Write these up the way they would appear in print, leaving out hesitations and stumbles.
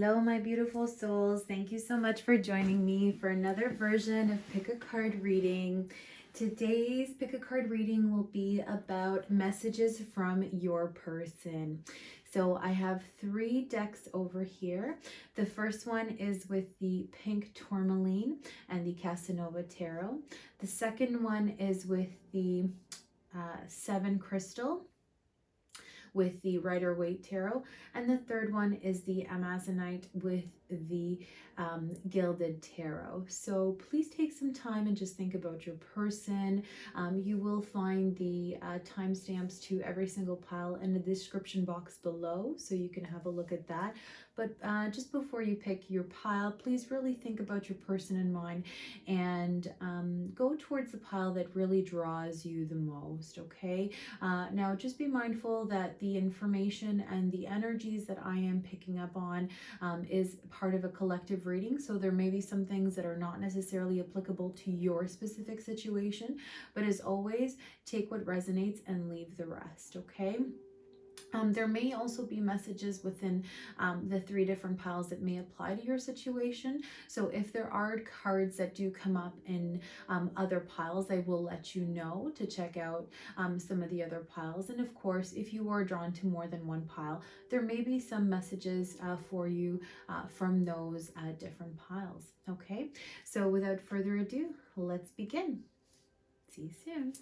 Hello, my beautiful souls. Thank you so much for joining me for another version of Pick a Card reading. Today's Pick a Card reading will be about messages from your person. So I have 3 decks over here. The first one is with the PinkTourmaline and the Casanova Tarot. The second one is with the 7 Crystal with the Rider-Waite Tarot, and the third one is the Amazonite with the Gilded Tarot. So please take some time and just think about your person. You will find the timestamps to every single pile in the description box below, so you can have a look at that. But just before you pick your pile, please really think about your person in mind and go towards the pile that really draws you the most, okay? Now, just be mindful that the information and the energies that I am picking up on is part of a collective reading, so there may be some things that are not necessarily applicable to your specific situation, but as always, take what resonates and leave the rest, okay? There may also be messages within the 3 different piles that may apply to your situation. So if there are cards that do come up in other piles, I will let you know to check out some of the other piles. And of course, if you are drawn to more than one pile, there may be some messages for you from those different piles. Okay, so without further ado, let's begin. See you soon.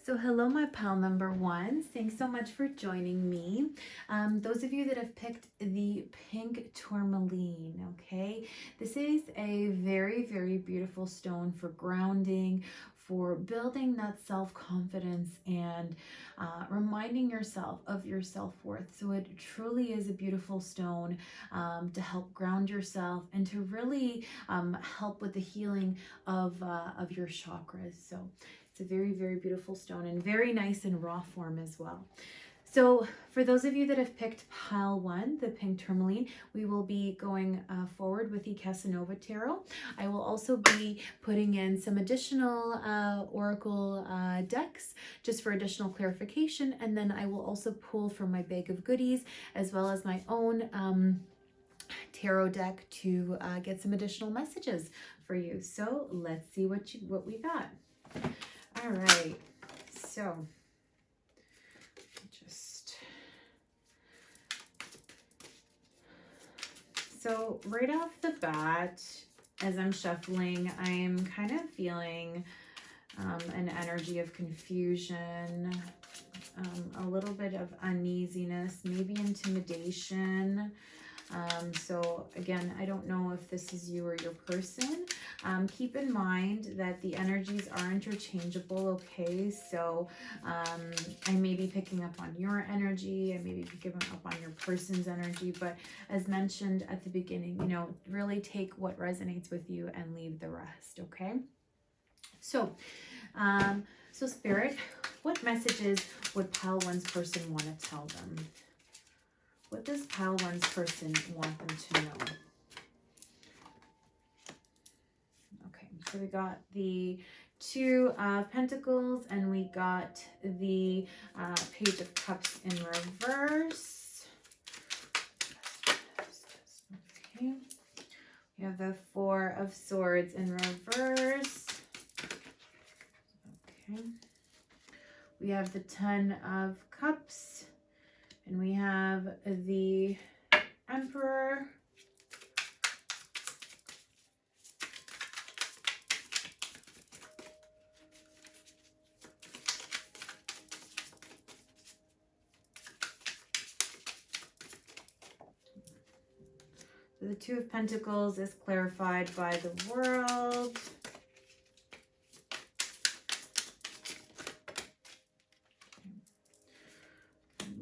So hello, my pile number 1. Thanks so much for joining me. Those of you that have picked the PinkTourmaline, okay? This is a very, very beautiful stone for grounding, for building that self-confidence and reminding yourself of your self-worth. So it truly is a beautiful stone to help ground yourself and to really help with the healing of your chakras. So it's a very, very beautiful stone and very nice in raw form as well. So for those of you that have picked pile 1, the PinkTourmaline, we will be going forward with the Casanova Tarot. I will also be putting in some additional oracle decks just for additional clarification, and then I will also pull from my bag of goodies as well as my own tarot deck to get some additional messages for you. So let's see what we got. All right, so right off the bat, as I'm shuffling, I'm kind of feeling an energy of confusion, a little bit of uneasiness, maybe intimidation. So again, I don't know if this is you or your person. Keep in mind that the energies are interchangeable, okay? So I may be picking up on your energy, I may be picking up on your person's energy, but as mentioned at the beginning, you know, really take what resonates with you and leave the rest, okay? So, so Spirit, what messages would pile 1's person want to tell them? What does pile 1's person want them to know? Okay, so we got the 2 of Pentacles and we got the Page of Cups in reverse. Okay, we have the 4 of Swords in reverse. Okay, we have the 10 of Cups. And we have the Emperor. So the 2 of Pentacles is clarified by the World.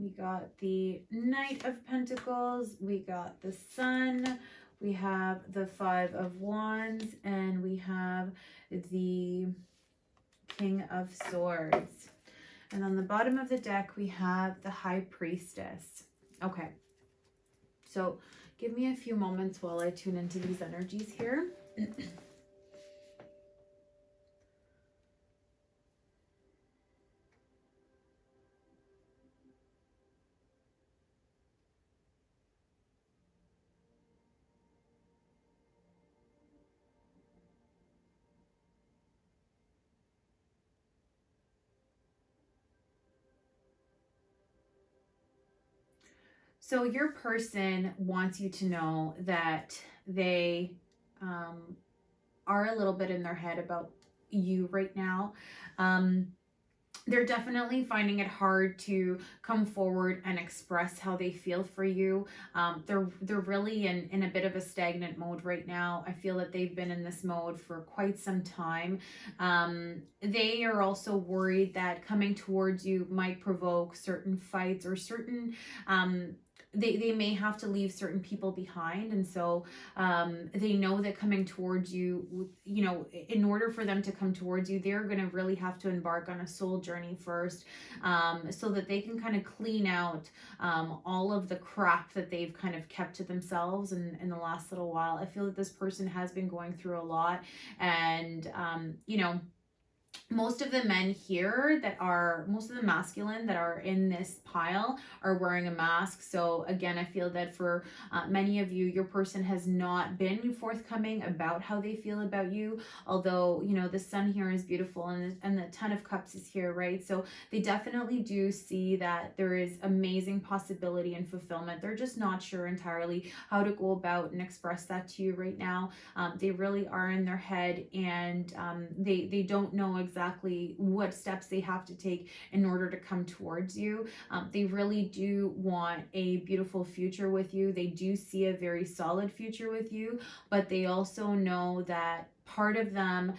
We got the Knight of Pentacles, we got the Sun, we have the 5 of Wands, and we have the King of Swords. And on the bottom of the deck, we have the High Priestess. Okay, so give me a few moments while I tune into these energies here. So your person wants you to know that they are a little bit in their head about you right now. They're definitely finding it hard to come forward and express how they feel for you. They're really in a bit of a stagnant mode right now. I feel that they've been in this mode for quite some time. They are also worried that coming towards you might provoke certain fights or certain they may have to leave certain people behind, and so they know that coming towards you, you know, in order for them to come towards you, they're going to really have to embark on a soul journey first, so that they can kind of clean out all of the crap that they've kind of kept to themselves in the last little while. I feel that this person has been going through a lot, and you know, most of the men here most of the masculine that are in this pile are wearing a mask. So again, I feel that for many of you, your person has not been forthcoming about how they feel about you. Although, you know, the sun here is beautiful, and the Ten of Cups is here, right? So they definitely do see that there is amazing possibility and fulfillment. They're just not sure entirely how to go about and express that to you right now. They really are in their head, and they don't know exactly what steps they have to take in order to come towards you. They really do want a beautiful future with you. They do see a very solid future with you, but they also know that part of them,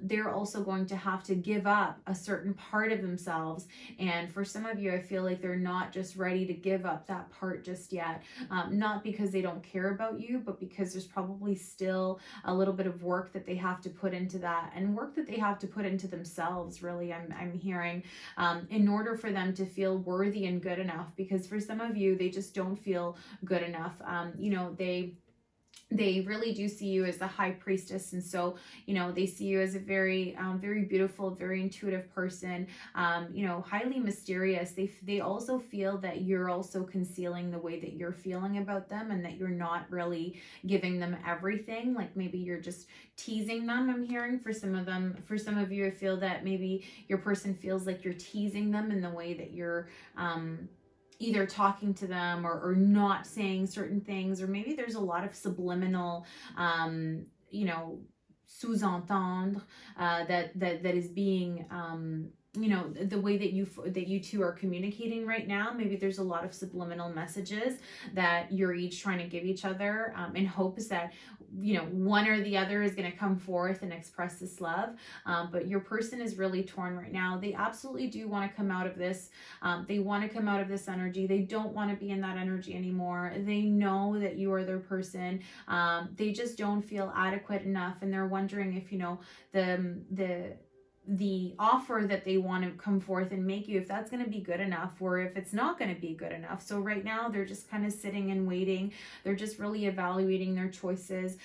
they're also going to have to give up a certain part of themselves. And for some of you, I feel like they're not just ready to give up that part just yet. Not because they don't care about you, but because there's probably still a little bit of work that they have to put into that, and work that they have to put into themselves, really, I'm hearing, in order for them to feel worthy and good enough. Because for some of you, they just don't feel good enough. You know, they really do see you as the high priestess, and so, you know, they see you as a very very beautiful, very intuitive person, you know, highly mysterious. They also feel that you're also concealing the way that you're feeling about them, and that you're not really giving them everything. Like maybe you're just teasing them, I'm hearing. For some of them, for some of you, I feel that maybe your person feels like you're teasing them in the way that you're either talking to them or not saying certain things, or maybe there's a lot of subliminal, you know, sous-entendre that is being, you know, the way that you two are communicating right now. Maybe there's a lot of subliminal messages that you're each trying to give each other, in hopes that, you know, one or the other is going to come forth and express this love. But your person is really torn right now. They absolutely do want to come out of this. They want to come out of this energy. They don't want to be in that energy anymore. They know that you are their person. They just don't feel adequate enough, and they're wondering if, you know, the offer that they want to come forth and make you, if that's going to be good enough, or if it's not going to be good enough. So right now they're just kind of sitting and waiting. They're just really evaluating their choices.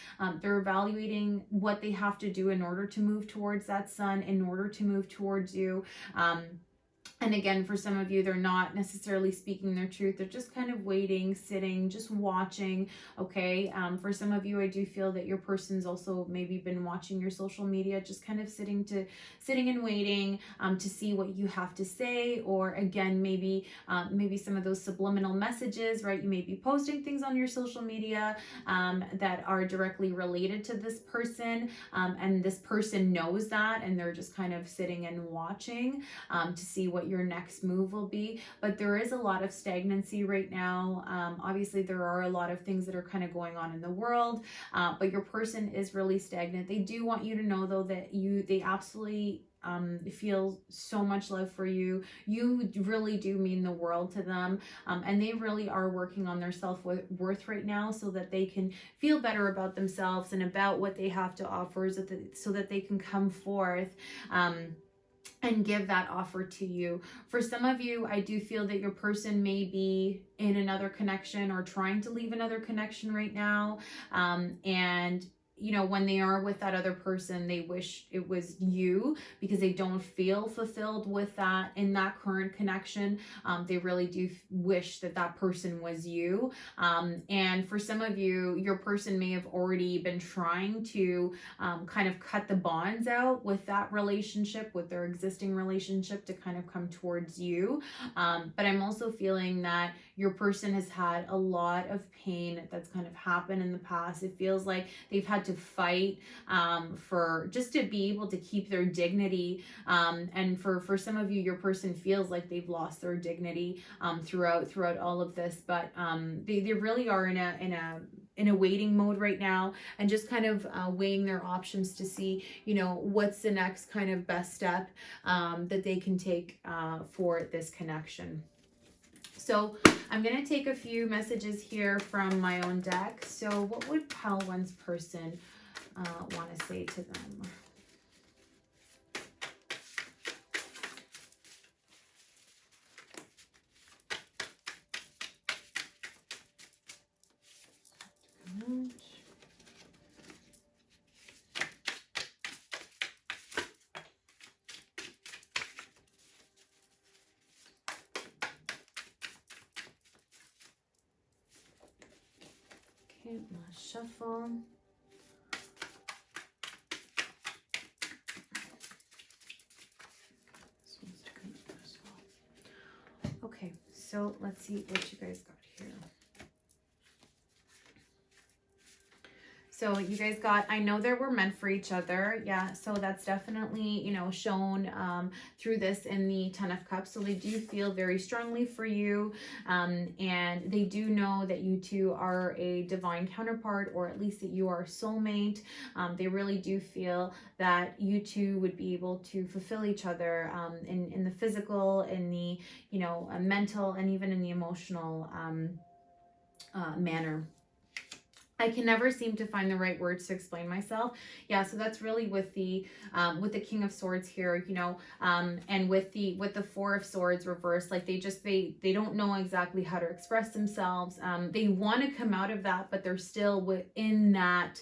They're evaluating what they have to do in order to move towards that sun, in order to move towards you. And again, for some of you, they're not necessarily speaking their truth. They're just kind of waiting, sitting, just watching, okay? For some of you, I do feel that your person's also maybe been watching your social media, just kind of sitting and waiting to see what you have to say. Or again, maybe some of those subliminal messages, right? You may be posting things on your social media that are directly related to this person, and this person knows that, and they're just kind of sitting and watching to see what your next move will be. But there is a lot of stagnancy right now. Obviously there are a lot of things that are kind of going on in the world, but your person is really stagnant. They do want you to know though that they absolutely feel so much love for you. You really do mean the world to them, and they really are working on their self-worth right now, so that they can feel better about themselves and about what they have to offer, so that they can come forth and give that offer to you. For some of you, I do feel that your person may be in another connection or trying to leave another connection right now. And you know, when they are with that other person, they wish it was you, because they don't feel fulfilled with that in that current connection. They really do wish that that person was you. And for some of you, your person may have already been trying to kind of cut the bonds out with that relationship, with their existing relationship, to kind of come towards you. But I'm also feeling that your person has had a lot of pain that's kind of happened in the past. It feels like they've had to fight for just to be able to keep their dignity. And for some of you, your person feels like they've lost their dignity throughout all of this. But they really are in a waiting mode right now, and just kind of weighing their options to see, you know, what's the next kind of best step that they can take for this connection. So I'm going to take a few messages here from my own deck. So what would Pal One's person want to say to them? Okay, last shuffle. Okay, so let's see what you guys got here. So you guys got, I know that we're meant for each other. Yeah, so that's definitely, you know, shown through this in the Ten of Cups. So they do feel very strongly for you. And they do know that you two are a divine counterpart, or at least that you are a soulmate. They really do feel that you two would be able to fulfill each other in the physical, in the, you know, mental, and even in the emotional manner. I can never seem to find the right words to explain myself. Yeah, so that's really with the King of Swords here, you know, and with the Four of Swords reversed. Like they don't know exactly how to express themselves. They want to come out of that, but they're still within that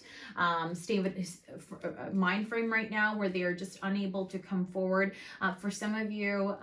state of mind frame right now, where they are just unable to come forward. For some of you,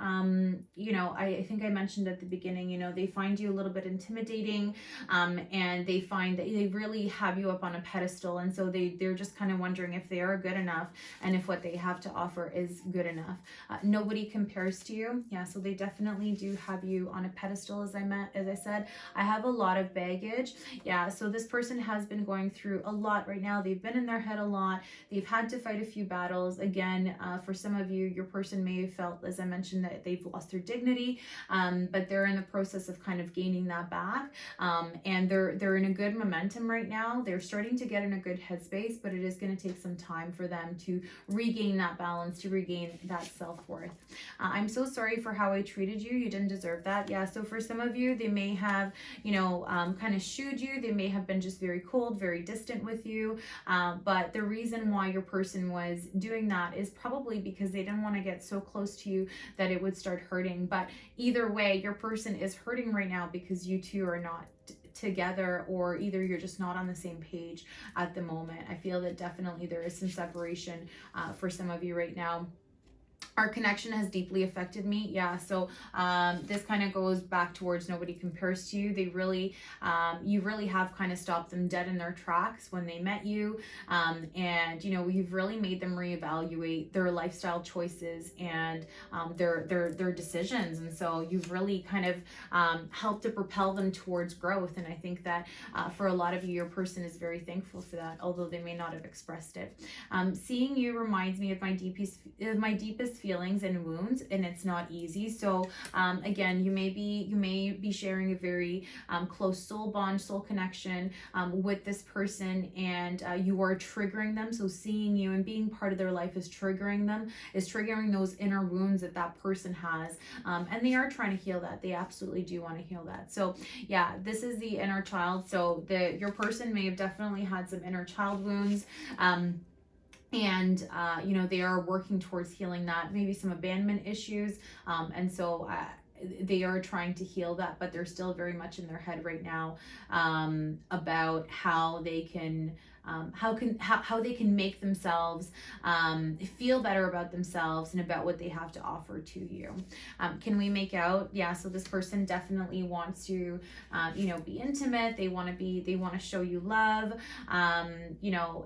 you know, I think I mentioned at the beginning, you know, they find you a little bit intimidating, and they find that they really have you up on a pedestal, and so they're just kind of wondering if they are good enough, and if what they have to offer is good enough. Nobody compares to you. Yeah, so they definitely do have you on a pedestal. As I said, I have a lot of baggage. Yeah, so this person has been going through a lot right now. They've been in their head a lot. They've had to fight a few battles. Again, for some of you, your person may have felt, as I mentioned, that they've lost their dignity, but they're in the process of kind of gaining that back, and they're in a good momentum right now. They're starting to get in a good headspace, but it is going to take some time for them to regain that balance, to regain that self-worth. I'm so sorry for how I treated you. You didn't deserve that. Yeah, so for some of you, they may have, you know, kind of shooed you. They may have been just very cold, very distant with you. But the reason why your person was doing that is probably because they didn't want to get so close to you that it would start hurting. But either way, your person is hurting right now because you two are not together, or either you're just not on the same page at the moment. I feel that definitely there is some separation for some of you right now. Our connection has deeply affected me. Yeah, so this kind of goes back towards nobody compares to you. They really, you really have kind of stopped them dead in their tracks when they met you. And, you know, you've really made them reevaluate their lifestyle choices and their decisions. And so you've really kind of helped to propel them towards growth. And I think that for a lot of you, your person is very thankful for that, although they may not have expressed it. Seeing you reminds me of my deepest feelings and wounds, and it's not easy. So again, you may be sharing a very close soul bond, soul connection with this person, and you are triggering them. So seeing you and being part of their life is triggering them, is triggering those inner wounds that person has, and they are trying to heal that. They absolutely do want to heal that. So yeah, this is the inner child. So your person may have definitely had some inner child wounds, and you know, they are working towards healing that, maybe some abandonment issues, and so they are trying to heal that, but they're still very much in their head right now about how they can how they can make themselves feel better about themselves and about what they have to offer to you. Can we make out? Yeah. So this person definitely wants to, be intimate. They want to show you love.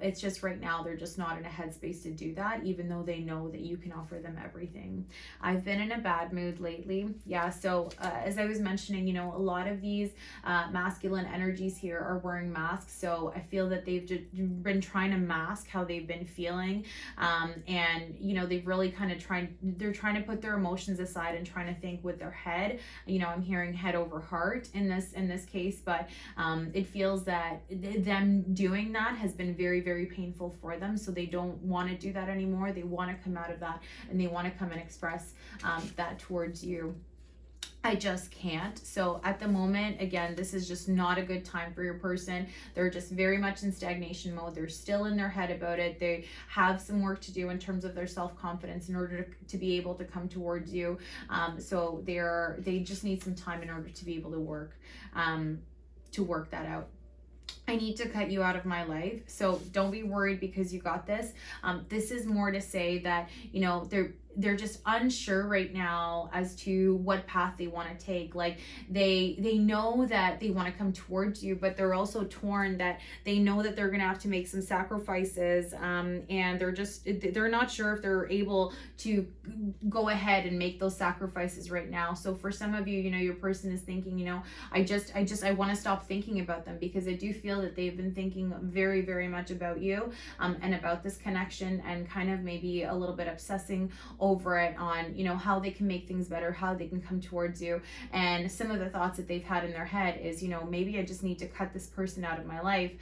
It's just right now they're just not in a headspace to do that, even though they know that you can offer them everything. I've been in a bad mood lately. Yeah. So as I was mentioning, a lot of these masculine energies here are wearing masks. So I feel that they've just been trying to mask how they've been feeling. And they've really kind of they're trying to put their emotions aside and trying to think with their head. I'm hearing head over heart in this case, but it feels that them doing that has been very, very painful for them. So they don't want to do that anymore. They want to come out of that and they want to come and express that towards you. I just can't. So at the moment, again, this is just not a good time for your person. They're just very much in stagnation mode. They're still in their head about it. They have some work to do in terms of their self-confidence in order to be able to come towards you. So they just need some time in order to be able to work that out. I need to cut you out of my life. So don't be worried because you got this. This is more to say that, they're just unsure right now as to what path they want to take. Like they know that they want to come towards you, but they're also torn that they know that they're going to have to make some sacrifices. And they're not sure if they're able to go ahead and make those sacrifices right now. So for some of you, your person is thinking, I want to stop thinking about them, because I do feel that they've been thinking very, very much about you, and about this connection, and kind of maybe a little bit obsessing over it on, how they can make things better, how they can come towards you. And some of the thoughts that they've had in their head is, maybe I just need to cut this person out of my life.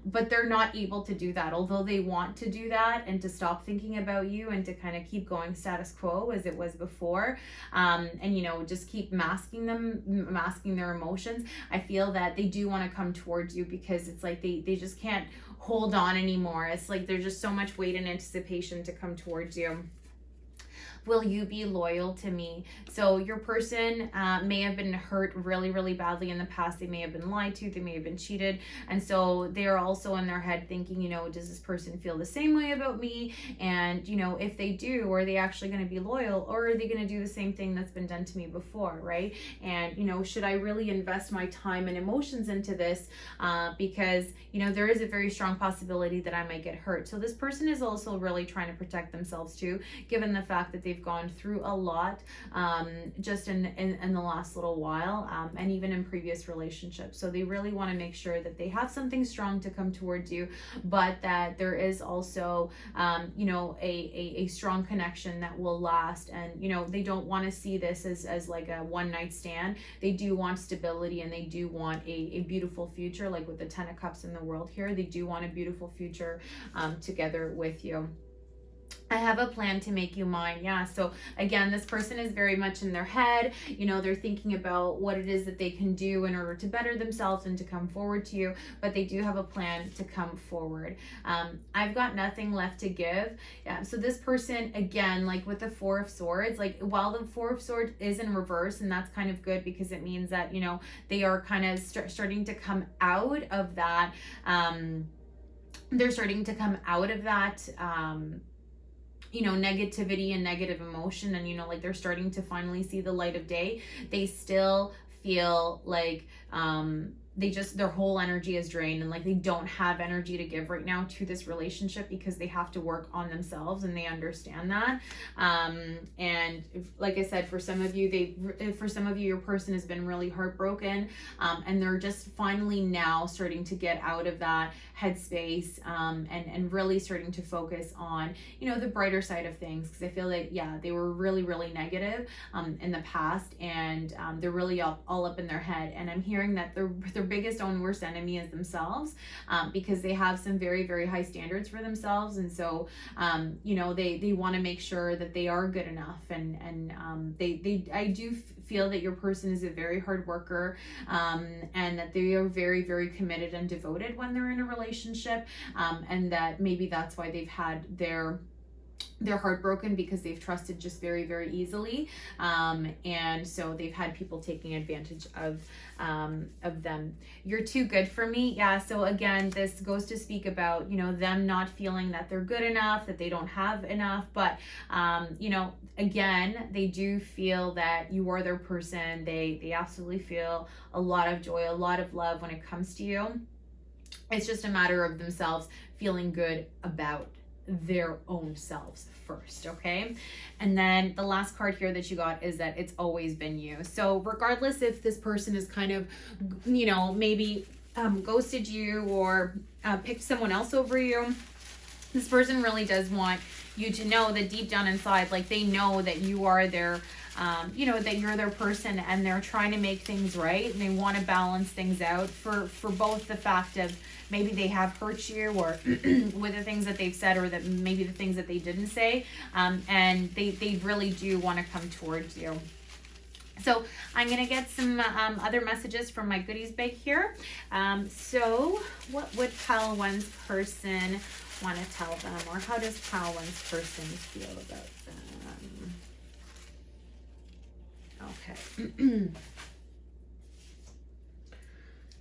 But they're not able to do that, although they want to do that and to stop thinking about you and to kind of keep going status quo as it was before. And, just keep masking their emotions. I feel that they do want to come towards you, because it's like they just can't hold on anymore. It's like there's just so much weight and anticipation to come towards you. Will you be loyal to me? So your person may have been hurt really, really badly in the past. They may have been lied to. They may have been cheated. And so they're also in their head thinking, does this person feel the same way about me? And, if they do, are they actually going to be loyal, or are they going to do the same thing that's been done to me before, right? And, should I really invest my time and emotions into this? Because, there is a very strong possibility that I might get hurt. So this person is also really trying to protect themselves too, given the fact that they've gone through a lot just in the last little while, and even in previous relationships. So they really want to make sure that they have something strong to come towards you, but that there is also a strong connection that will last. And they don't want to see this as like a one night stand. They do want stability, and they do want a beautiful future, like with the 10 of Cups in the world here. They do want a beautiful future together with you. I have a plan to make you mine. Yeah. So again, this person is very much in their head. They're thinking about what it is that they can do in order to better themselves and to come forward to you, but they do have a plan to come forward. I've got nothing left to give. Yeah. So this person, again, like with the 4 of Swords, like while the 4 of Swords is in reverse, and that's kind of good because it means that, they are kind of starting to come out of that. They're starting to come out of that, negativity and negative emotion, and like they're starting to finally see the light of day. They still feel like their whole energy is drained, and like they don't have energy to give right now to this relationship, because they have to work on themselves, and they understand that. And like I said, for some of you, your person has been really heartbroken, and they're just finally now starting to get out of that headspace, and really starting to focus on, the brighter side of things. Because I feel like, they were really, really negative in the past, and they're really all up in their head. And I'm hearing that their biggest own worst enemy is themselves, because they have some very, very high standards for themselves. And so, they want to make sure that they are good enough. And I do feel that your person is a very hard worker, and that they are very, very committed and devoted when they're in a relationship, and that maybe that's why they've had their they're heartbroken because they've trusted just very, very easily. And so they've had people taking advantage of them. You're too good for me. Yeah. So again, this goes to speak about, them not feeling that they're good enough, that they don't have enough, but, again, they do feel that you are their person. They absolutely feel a lot of joy, a lot of love when it comes to you. It's just a matter of themselves feeling good about their own selves first, okay? And then the last card here that you got is that it's always been you. So regardless if this person is kind of, maybe ghosted you or picked someone else over you, this person really does want you to know that deep down inside, like they know that you are their that you're their person, and they're trying to make things right, and they want to balance things out for both the fact of maybe they have hurt you or with the things that they've said, or that maybe the things that they didn't say, and they really do want to come towards you. So I'm going to get some other messages from my goodies bag here. So what would Pile One's person want to tell them, or how does Pile One's person feel about them? Okay.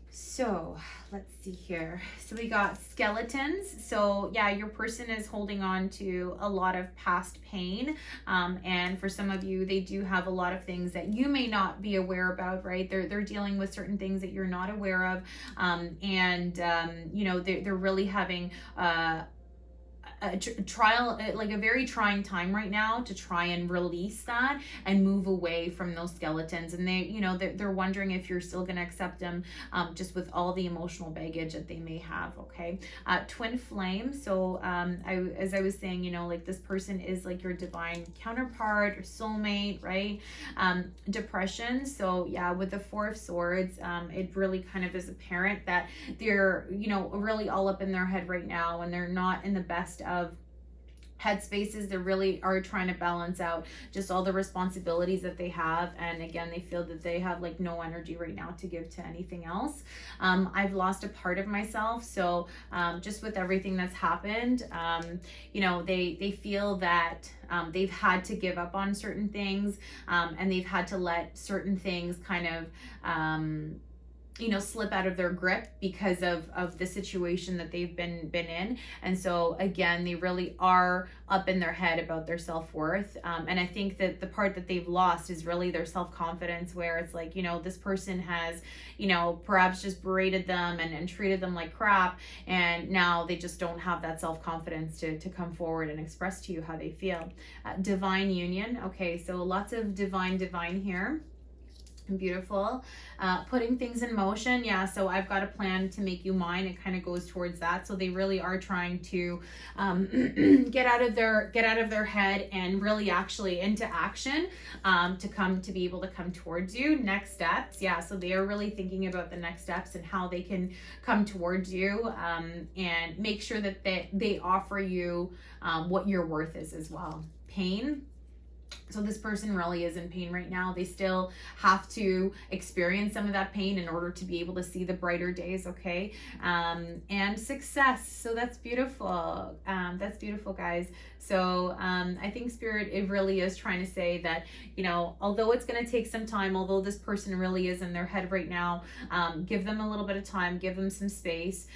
So let's see here. So we got skeletons. So yeah, your person is holding on to a lot of past pain. And for some of you, they do have a lot of things that you may not be aware about, right? They're dealing with certain things that you're not aware of. They're really having a trial, like a very trying time right now to try and release that and move away from those skeletons. And they're wondering if you're still going to accept them, just with all the emotional baggage that they may have. Okay. Twin flame. So, as I was saying, like this person is like your divine counterpart or soulmate, right? Depression. So yeah, with the Four of Swords, it really kind of is apparent that they're, really all up in their head right now, and they're not in the best of headspaces. They really are trying to balance out just all the responsibilities that they have, and again, they feel that they have like no energy right now to give to anything else. I've lost a part of myself, so just with everything that's happened, they feel that they've had to give up on certain things, and they've had to let certain things kind of slip out of their grip because of the situation that they've been in. And so again, they really are up in their head about their self-worth. And I think that the part that they've lost is really their self-confidence, where it's like, this person has, perhaps just berated them and treated them like crap. And now they just don't have that self-confidence to come forward and express to you how they feel. Divine union. Okay, so lots of divine here. Beautiful. Putting things in motion. Yeah, so I've got a plan to make you mine. It kind of goes towards that. So they really are trying to get out of their head and really actually into action, to be able to come towards you. Next steps. Yeah, so they are really thinking about the next steps and how they can come towards you, and make sure that they offer you what your worth is as well. Pain. So this person really is in pain right now. They still have to experience some of that pain in order to be able to see the brighter days, okay? And success. So that's beautiful. That's beautiful, guys. So I think Spirit, it really is trying to say that, although it's going to take some time, although this person really is in their head right now, give them a little bit of time, give them some space.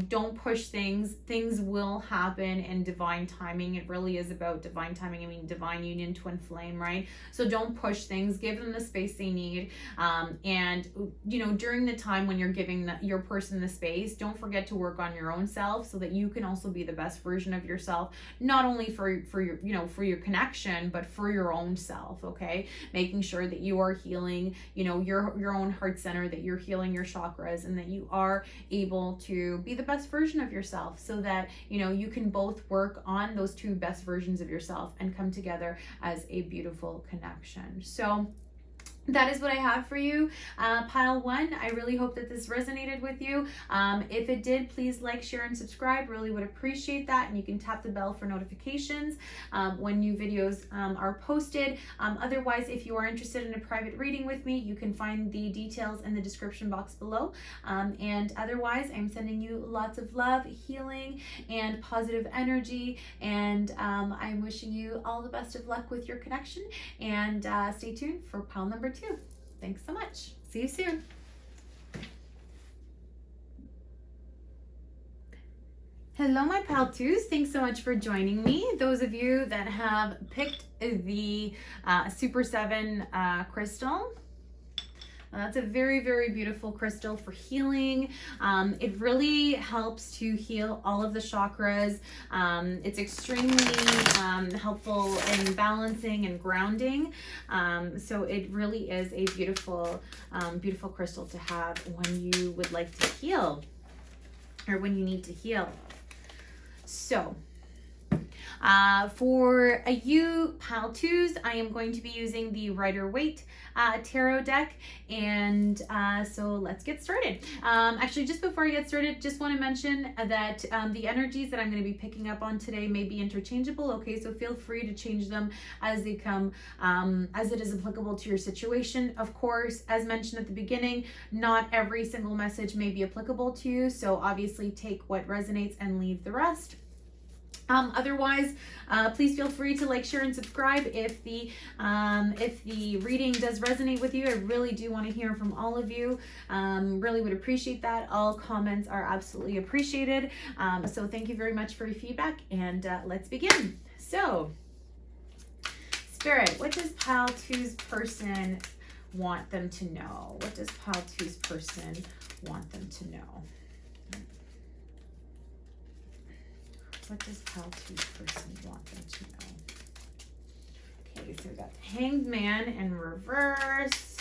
Don't push things. Things will happen in divine timing. It really is about divine timing. I mean, divine union, twin flame, right? So don't push things. Give them the space they need. And during the time when you're giving your person the space, don't forget to work on your own self so that you can also be the best version of yourself, not only for your for your connection, but for your own self. Okay, making sure that you are healing your own heart center, that you're healing your chakras, and that you are able to be the best version of yourself, so that you can both work on those two best versions of yourself and come together as a beautiful connection. So that is what I have for you. Pile 1, I really hope that this resonated with you. If it did, please like, share, and subscribe. Really would appreciate that. And you can tap the bell for notifications when new videos are posted. Otherwise, if you are interested in a private reading with me, you can find the details in the description box below. And otherwise, I'm sending you lots of love, healing, and positive energy. And I'm wishing you all the best of luck with your connection. And stay tuned for pile number 2. Thanks so much. See you soon. Hello, my pile 2s. Thanks so much for joining me. Those of you that have picked the Super 7 crystal. That's a very, very beautiful crystal for healing. It really helps to heal all of the chakras. It's extremely helpful in balancing and grounding. So it really is a beautiful, beautiful crystal to have when you would like to heal, or when you need to heal. So for you pile 2s, I am going to be using the Rider-Waite tarot deck, and so let's get started. Actually, just before I get started, just want to mention that the energies that I'm going to be picking up on today may be interchangeable. Okay, so feel free to change them as they come, as it is applicable to your situation. Of course, as mentioned at the beginning, not every single message may be applicable to you, so obviously take what resonates and leave the rest. Otherwise, please feel free to like, share, and subscribe if the reading does resonate with you. I really do want to hear from all of you. Really would appreciate that. All comments are absolutely appreciated. So thank you very much for your feedback, and let's begin. So, Spirit, what does pile 2's person want them to know? What does pile 2's person want them to know? What does pile 2's person want them to know? Okay, so we got Hanged Man in reverse.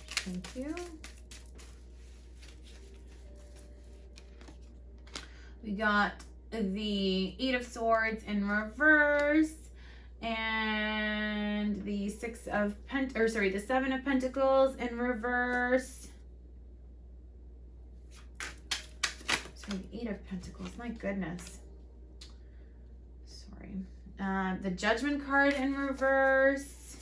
Thank you. We got the 8 of Swords in reverse, and the the 7 of Pentacles in reverse. The 8 of Pentacles, my goodness. Sorry. The Judgment card in reverse.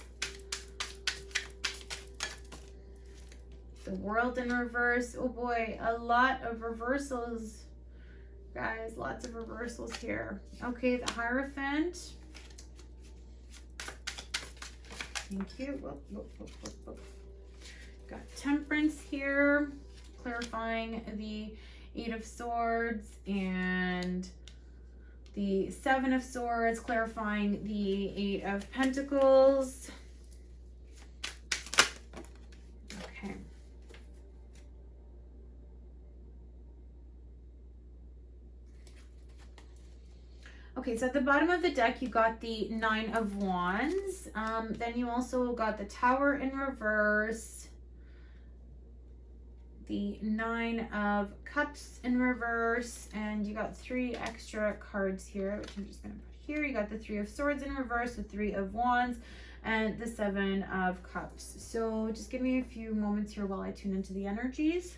The World in reverse. Oh boy, a lot of reversals. Guys, lots of reversals here. Okay, the Hierophant. Thank you. Whoop, whoop, whoop, whoop, whoop. Got Temperance here, clarifying the 8 of Swords, and the 7 of Swords, clarifying the 8 of Pentacles. Okay. Okay, so at the bottom of the deck, you got the 9 of Wands. Then you also got the Tower in reverse, the 9 of Cups in reverse, and you got 3 extra cards here, which I'm just going to put here. You got the 3 of Swords in reverse, the 3 of Wands, and the 7 of Cups. So just give me a few moments here while I tune into the energies.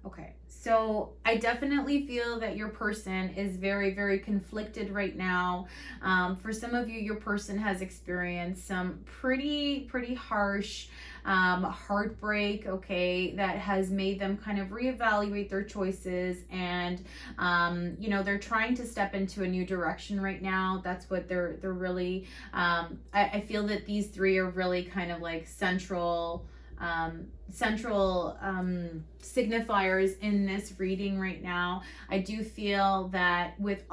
Okay, so I definitely feel that your person is very, very conflicted right now. For some of you, your person has experienced some pretty harsh heartbreak, okay, that has made them kind of reevaluate their choices, and you know, they're trying to step into a new direction right now. That's what they're really, I feel that these 3 are really kind of like central signifiers in this reading right now. I do feel that with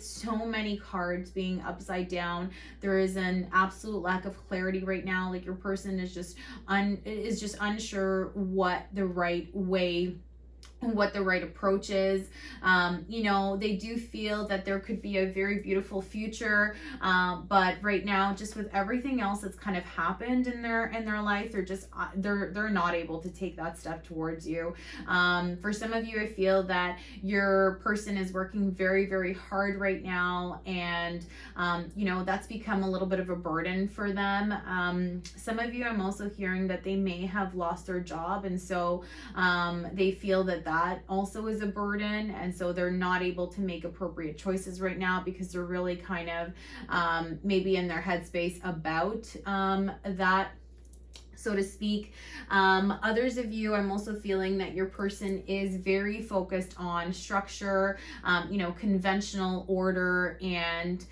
so many cards being upside down, there is an absolute lack of clarity right now. Like your person is just unsure what the right way and what the right approach is. You know, they do feel that there could be a very beautiful future, but right now, just with everything else that's kind of happened in their life, they're just they're not able to take that step towards you. For some of you, I feel that your person is working very, very hard right now, and you know, that's become a little bit of a burden for them. Some of you, I'm also hearing that they may have lost their job, and so they feel that also is a burden, and so they're not able to make appropriate choices right now because they're really kind of maybe in their headspace about that, so to speak. Others of you, I'm also feeling that your person is very focused on structure, you know, conventional order, and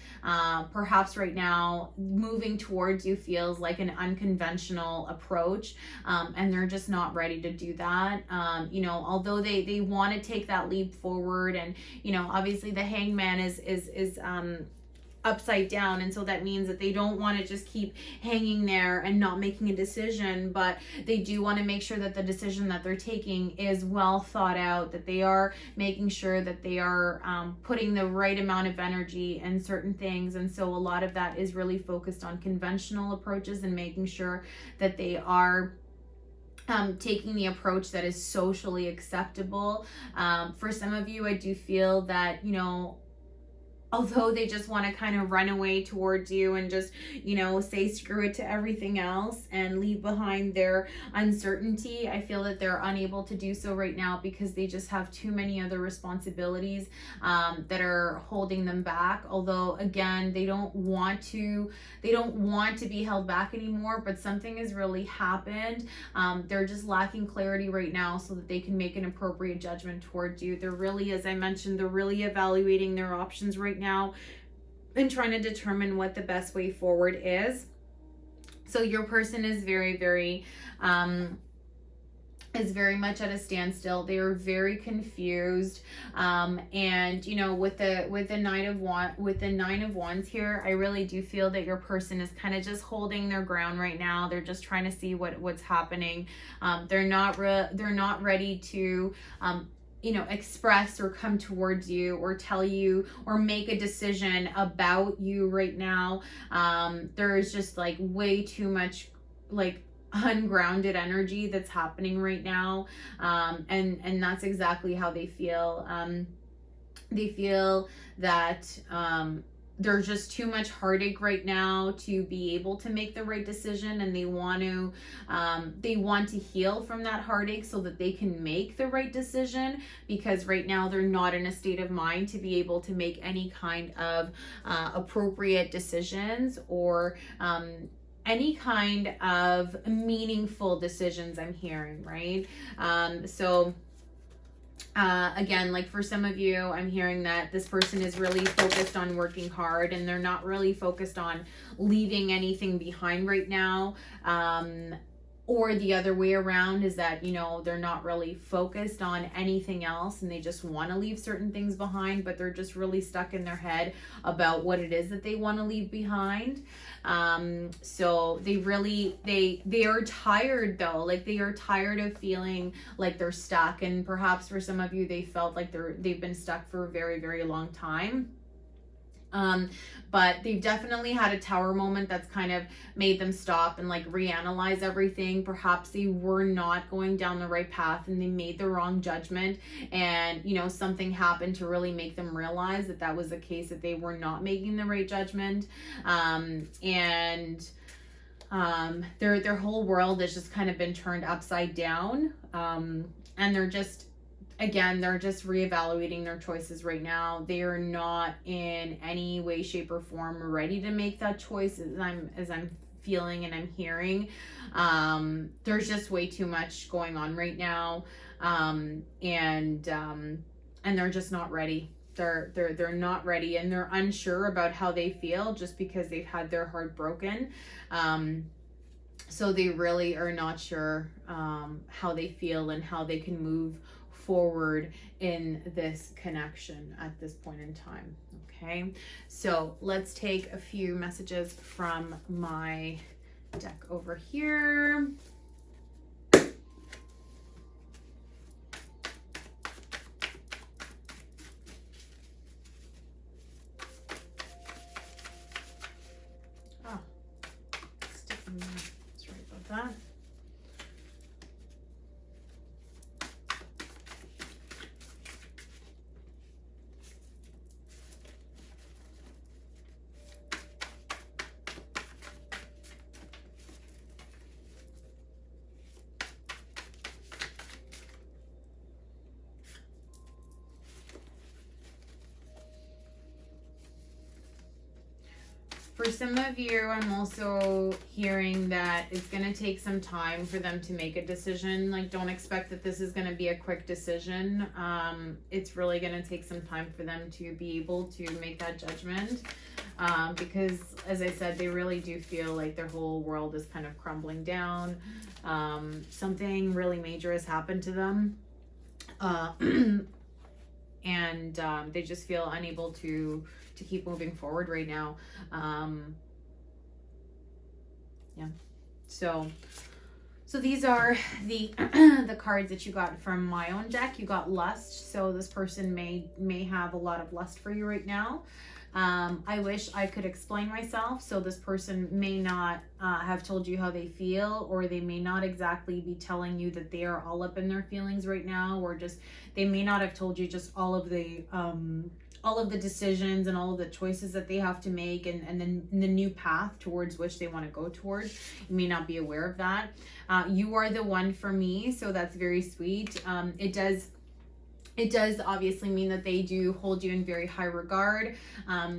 perhaps right now moving towards you feels like an unconventional approach, and they're just not ready to do that. You know, although they want to take that leap forward, and you know, obviously the Hangman is upside down, and so that means that they don't want to just keep hanging there and not making a decision, but they do want to make sure that the decision that they're taking is well thought out, that they are making sure that they are putting the right amount of energy in certain things. And so a lot of that is really focused on conventional approaches and making sure that they are taking the approach that is socially acceptable. For some of you, I do feel that, you know, although they just want to kind of run away towards you and just, you know, say screw it to everything else and leave behind their uncertainty, I feel that they're unable to do so right now because they just have too many other responsibilities that are holding them back. Although again, they don't want to be held back anymore, but something has really happened. They're just lacking clarity right now so that they can make an appropriate judgment towards you. They're really, as I mentioned, they're really evaluating their options right now and trying to determine what the best way forward is. So your person is very much at a standstill. They are very confused, and you know, with the Nine of Wands here, I really do feel that your person is kind of just holding their ground right now. They're just trying to see what's happening. They're not ready to you know, express or come towards you or tell you or make a decision about you right now. There is just like way too much like ungrounded energy that's happening right now, and that's exactly how they feel. They feel that there's just too much heartache right now to be able to make the right decision, and they want to heal from that heartache so that they can make the right decision, because right now they're not in a state of mind to be able to make any kind of appropriate decisions or any kind of meaningful decisions, I'm hearing, right? Again, like for some of you, I'm hearing that this person is really focused on working hard, and they're not really focused on leaving anything behind right now. Or the other way around is that, you know, they're not really focused on anything else and they just want to leave certain things behind, but they're just really stuck in their head about what it is that they want to leave behind. So they are tired though. Like they are tired of feeling like they're stuck. And perhaps for some of you, they felt like they've been stuck for a very, very long time. But they've definitely had a tower moment that's kind of made them stop and like reanalyze everything. Perhaps they were not going down the right path and they made the wrong judgment, and you know, something happened to really make them realize that that was the case, that they were not making the right judgment. Their whole world has just kind of been turned upside down. And they're just reevaluating their choices right now. They are not in any way, shape, or form ready to make that choice, as I'm feeling and I'm hearing. There's just way too much going on right now. And they're just not ready. They're not ready, and they're unsure about how they feel just because they've had their heart broken. So they really are not sure how they feel and how they can move forward in this connection at this point in time. Okay, so let's take a few messages from my deck over here. for some of you, I'm also hearing that it's going to take some time for them to make a decision. Like, don't expect that this is going to be a quick decision. It's really going to take some time for them to be able to make that judgment. Because, as I said, they really do feel like their whole world is kind of crumbling down. Something really major has happened to them. And they just feel unable to keep moving forward right now. Yeah. So these are the the cards that you got from my own deck. You got lust. So this person may have a lot of lust for you right now. I wish I could explain myself. So this person may not have told you how they feel, or they may not exactly be telling you that they are all up in their feelings right now, or just they may not have told you just all of the decisions and all of the choices that they have to make, and then the new path towards which they want to go towards. You may not be aware of that. You are the one for me, so that's very sweet. It does obviously mean that they do hold you in very high regard.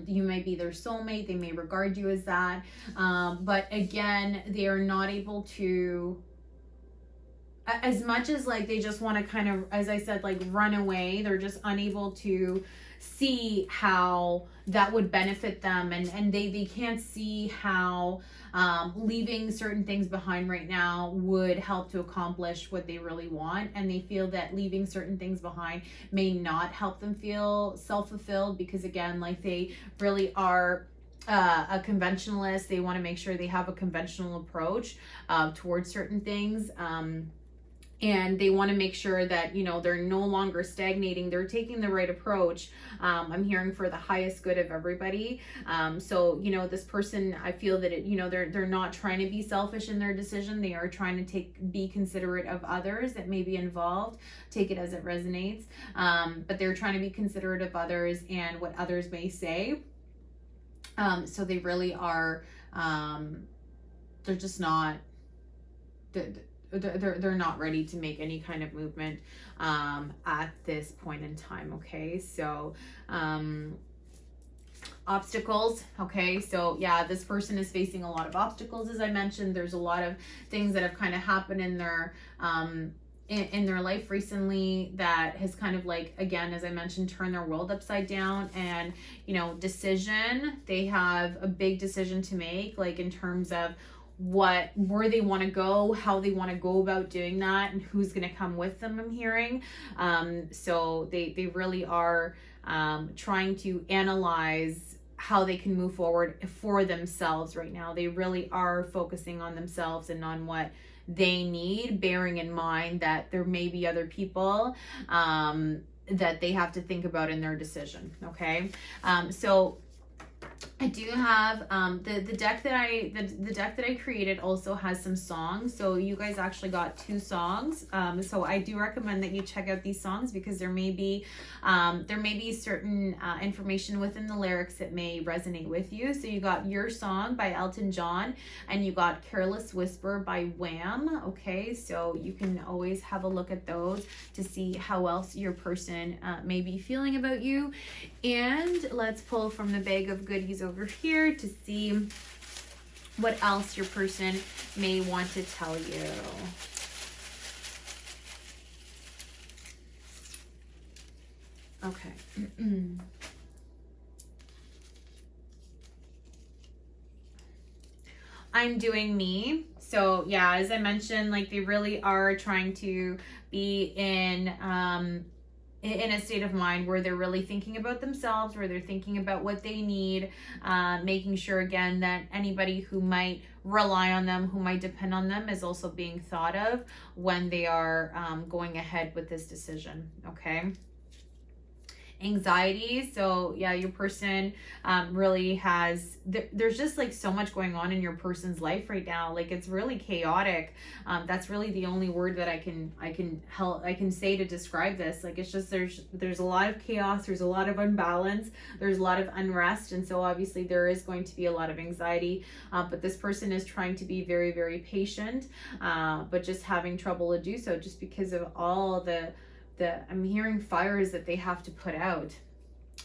You might be their soulmate. They may regard you as that. But again, they are not able to, as much as like they just want to kind of, as I said, like run away, they're just unable to see how that would benefit them, and they can't see how leaving certain things behind right now would help to accomplish what they really want. And they feel that leaving certain things behind may not help them feel self-fulfilled, because again, like they really are a conventionalist. They want to make sure they have a conventional approach towards certain things. And they want to make sure that, you know, they're no longer stagnating. They're taking the right approach. I'm hearing for the highest good of everybody. So, you know, this person, I feel that, they're not trying to be selfish in their decision. They are trying to be considerate of others that may be involved. Take it as it resonates. But they're trying to be considerate of others and what others may say. So they really are, they're just not, they're not ready to make any kind of movement at this point in time. Okay, so obstacles. Okay, so yeah, this person is facing a lot of obstacles. As I mentioned, there's a lot of things that have kind of happened in their in their life recently that has kind of, like, again, as I mentioned, turned their world upside down. And, you know, decision, they have a big decision to make, like in terms of where they want to go, how they want to go about doing that, and who's going to come with them, I'm hearing. So they really are trying to analyze how they can move forward for themselves right now. They really are focusing on themselves and on what they need, bearing in mind that there may be other people that they have to think about in their decision. Okay, so I do have the deck that I created also has some songs. So you guys actually got 2 songs. So I do recommend that you check out these songs, because there may be certain information within the lyrics that may resonate with you. So you got Your Song by Elton John, and you got Careless Whisper by Wham. Okay, so you can always have a look at those to see how else your person may be feeling about you. And let's pull from the bag of goodies over here to see what else your person may want to tell you. Okay. I'm doing me. So yeah, as I mentioned, like they really are trying to be in a state of mind where they're really thinking about themselves, where they're thinking about what they need, making sure again that anybody who might rely on them, who might depend on them, is also being thought of when they are going ahead with this decision. Okay. Anxiety. So yeah, your person really has, there's just like so much going on in your person's life right now. Like it's really chaotic. That's really the only word that I can say to describe this. Like it's just, there's a lot of chaos, there's a lot of unbalance, there's a lot of unrest, and so obviously there is going to be a lot of anxiety. But this person is trying to be very, very patient, but just having trouble to do so, just because of all the I'm hearing fires that they have to put out.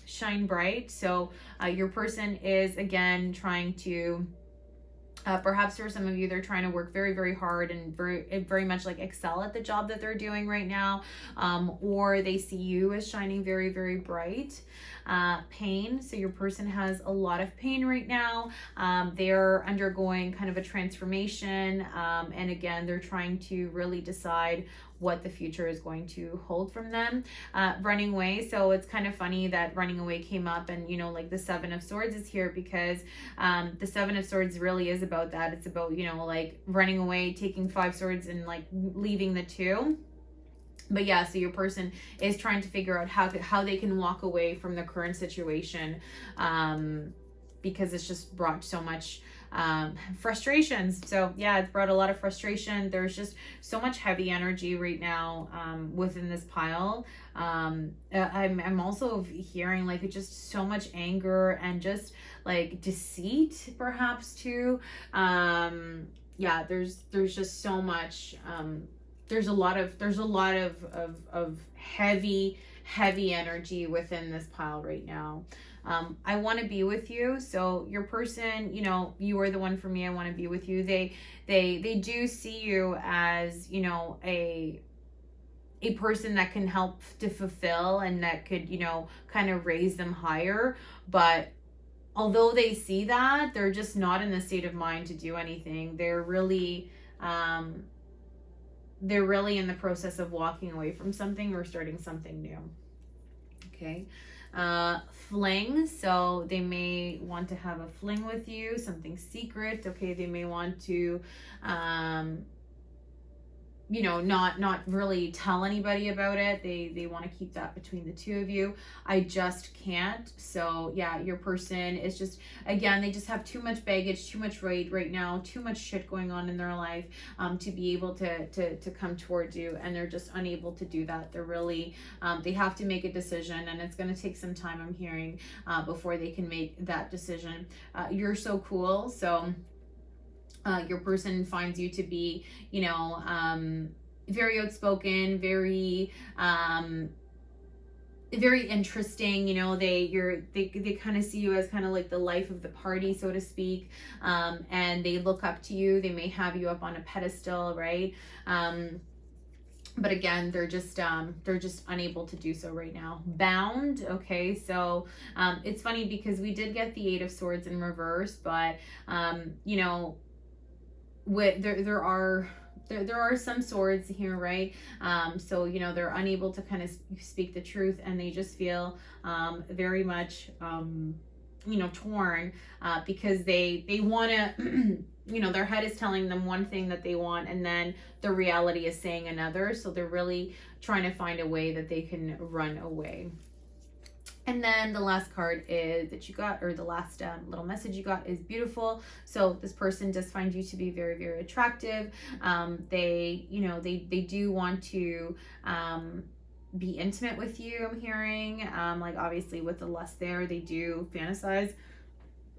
shine bright. So your person is, again, trying to perhaps for some of you, they're trying to work very, very hard and very much like excel at the job that they're doing right now. Or they see you as shining very, very bright. Pain. So your person has a lot of pain right now. They're undergoing kind of a transformation. And again, they're trying to really decide what the future is going to hold from them. Running away. So it's kind of funny that running away came up, and you know, like the Seven of Swords is here because the Seven of Swords really is about that. It's about, you know, like running away, taking 5 swords and like leaving the 2. But yeah, so your person is trying to figure out how they can walk away from the current situation, because it's just brought so much frustrations. So yeah, it's brought a lot of frustration. There's just so much heavy energy right now within this pile. I'm also hearing like just so much anger and just like deceit perhaps too. Yeah, there's just so much. There's a lot of heavy energy within this pile right now. I want to be with you. So your person, you know, you are the one for me. I want to be with you. They do see you as, you know, a person that can help to fulfill and that could, you know, kind of raise them higher. But although they see that, they're just not in the state of mind to do anything. They're really in the process of walking away from something or starting something new. Okay. Fling. So they may want to have a fling with you, something secret. Okay. They may want to, you know, not really tell anybody about it. They want to keep that between the 2 of you. I just can't. So yeah, your person is just, again, they just have too much baggage, too much right now, too much shit going on in their life to be able to come towards you, and they're just unable to do that. They're really they have to make a decision, and it's going to take some time, I'm hearing, before they can make that decision. You're so cool. So your person finds you to be, you know, very outspoken, very interesting. You know, they kind of see you as kind of like the life of the party, so to speak, and they look up to you. They may have you up on a pedestal, right? But again, they're just unable to do so right now. Bound. Okay, so it's funny because we did get the 8 of Swords in reverse, but you know, there are some swords here, right? So, you know, they're unable to kind of speak the truth, and they just feel very much, you know, torn because they want to, you know, their head is telling them one thing that they want, and then the reality is saying another. So they're really trying to find a way that they can run away. And then the last card is that you got, or the last little message you got, is beautiful. So this person does find you to be very, very attractive. They, you know, they do want to be intimate with you, I'm hearing. Like obviously with the lust there, they do fantasize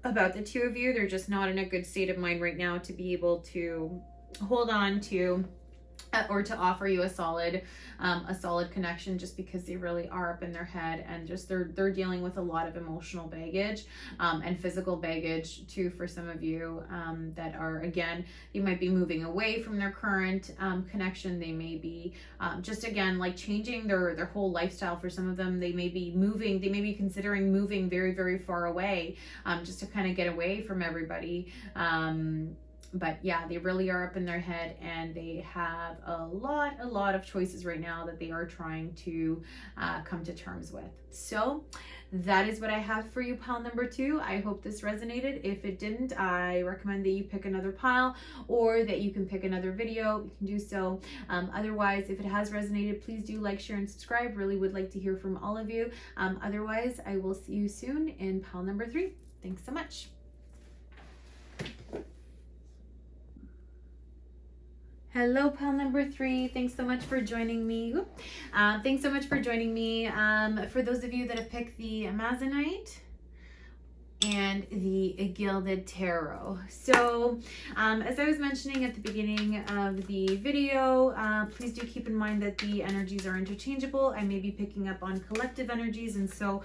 about the 2 of you. They're just not in a good state of mind right now to be able to hold on to or to offer you a solid connection, just because they really are up in their head, and just they're dealing with a lot of emotional baggage and physical baggage too for some of you that are, again, they might be moving away from their current connection. They may be just, again, like changing their whole lifestyle. For some of them, they may be moving, they may be considering moving very, very far away just to kind of get away from everybody. But yeah, they really are up in their head, and they have a lot of choices right now that they are trying to come to terms with. So that is what I have for you, pile number 2. I hope this resonated. If it didn't, I recommend that you pick another pile, or that you can pick another video. You can do so. Otherwise, if it has resonated, please do like, share, and subscribe. Really would like to hear from all of you. Otherwise, I will see you soon in pile number 3. Thanks so much. Hello, pile number 3. Thanks so much for joining me. Thanks so much for joining me. For those of you that have picked the Amazonite and the Gilded Tarot. So as I was mentioning at the beginning of the video, please do keep in mind that the energies are interchangeable. I may be picking up on collective energies, and so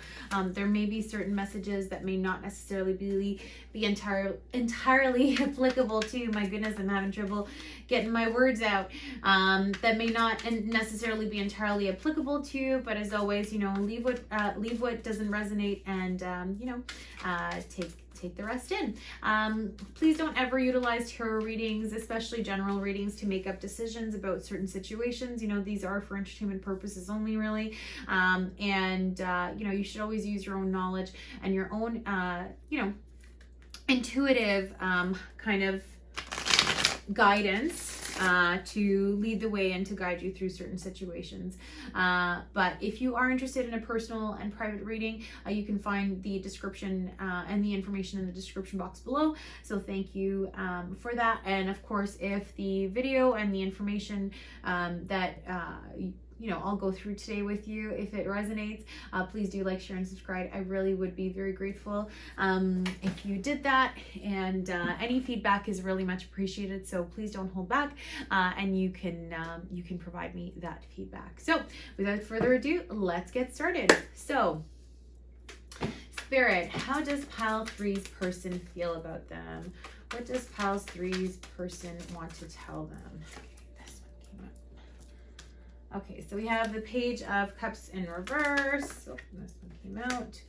there may be certain messages that may not necessarily be entirely applicable to, my goodness, I'm having trouble getting my words out, that may not necessarily be entirely applicable to you, but as always, leave what doesn't resonate, and take the rest in. Please don't ever utilize tarot readings, especially general readings, to make up decisions about certain situations. These are for entertainment purposes only, really. You should always use your own knowledge and your own, intuitive kind of guidance to lead the way and to guide you through certain situations. But if you are interested in a personal and private reading, you can find the description and the information in the description box below. So thank you for that. And of course, if the video and the information that I'll go through today with you, if it resonates, please do like, share, and subscribe. I really would be very grateful if you did that, and any feedback is really much appreciated, so please don't hold back, and you can provide me that feedback. So without further ado, let's get started. So Spirit, how does Pile 3's person feel about them? What does Pile 3's person want to tell them? Okay, so we have the Page of Cups in reverse. Oh, this one came out.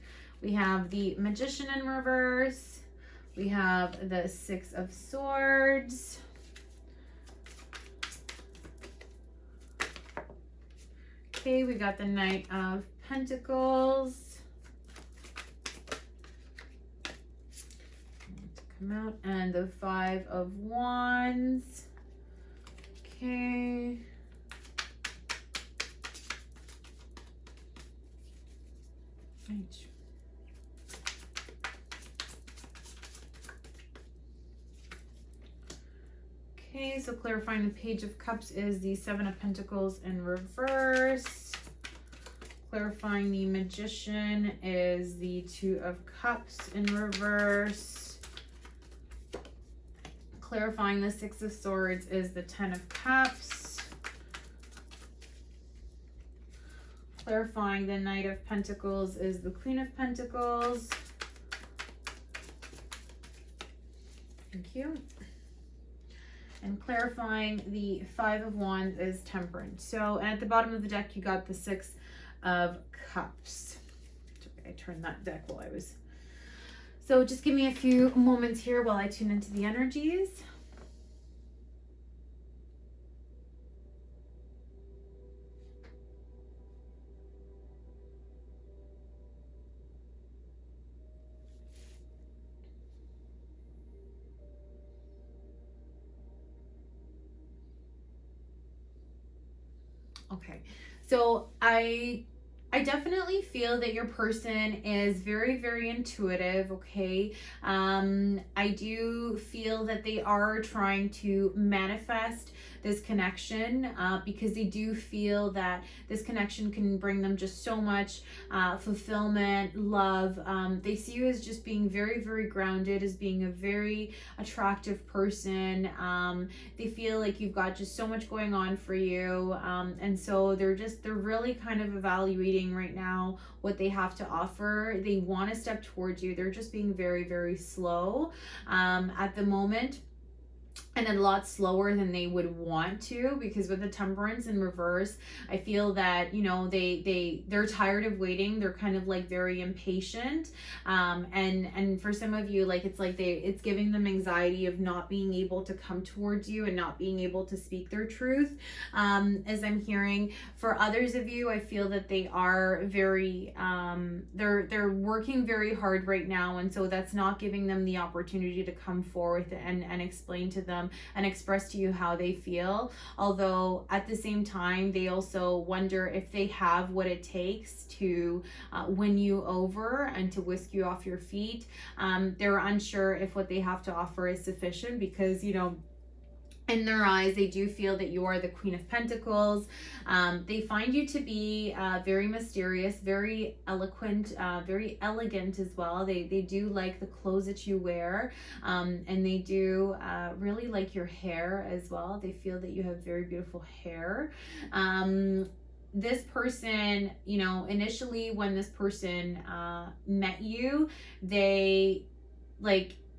We have the Magician in reverse. We have the Six of Swords. Okay, we got the Knight of Pentacles. Come out, and the Five of Wands. Okay. Okay, so clarifying the Page of Cups is the Seven of Pentacles in reverse. Clarifying the Magician is the Two of Cups in reverse. Clarifying the Six of Swords is the Ten of Cups. Clarifying the Knight of Pentacles is the Queen of Pentacles. Thank you. And clarifying the Five of Wands is Temperance. So, and at the bottom of the deck, you got the Six of Cups. I turned that deck while I was... So just give me a few moments here while I tune into the energies. Okay, so I definitely feel that your person is very, very intuitive, okay? I do feel that they are trying to manifest this connection because they do feel that this connection can bring them just so much fulfillment, love. They see you as just being very, very grounded, as being a very attractive person. They feel like you've got just so much going on for you. And so they're really kind of evaluating right now what they have to offer. They want to step towards you. They're just being very, very slow at the moment. And a lot slower than they would want to, because with the Temperance in reverse, I feel that, you know, they're tired of waiting. They're kind of like very impatient. And for some of you, like, it's giving them anxiety of not being able to come towards you and not being able to speak their truth. As I'm hearing, for others of you, I feel that they are very, they're working very hard right now. And so that's not giving them the opportunity to come forward and explain to them and express to you how they feel. Although at the same time, they also wonder if they have what it takes to win you over and to whisk you off your feet. They're unsure if what they have to offer is sufficient because, you know, in their eyes, they do feel that you are the Queen of Pentacles. They find you to be very mysterious, very eloquent, very elegant as well. They do like the clothes that you wear, and they do really like your hair as well. They feel that you have very beautiful hair. This person, you know, initially when this person met you, they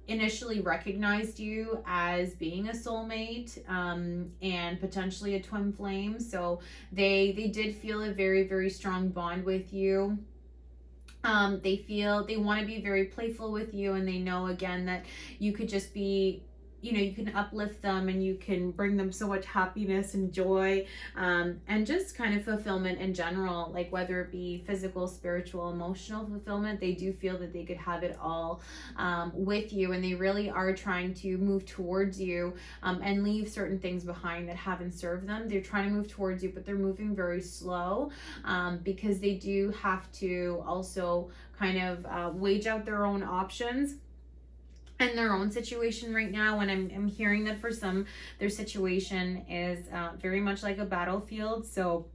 initially recognized you as being a soulmate, and potentially a twin flame. So they did feel a very, very strong bond with you. They feel they want to be very playful with you, and they know again that you could just be, you know, you can uplift them and you can bring them so much happiness and joy, and just kind of fulfillment in general, like whether it be physical, spiritual, emotional fulfillment. They do feel that they could have it all with you, and they really are trying to move towards you, and leave certain things behind that haven't served them. They're trying to move towards you, but they're moving very slow, because they do have to also kind of wage out their own options in their own situation right now. And I'm hearing that for some, their situation is very much like a battlefield. So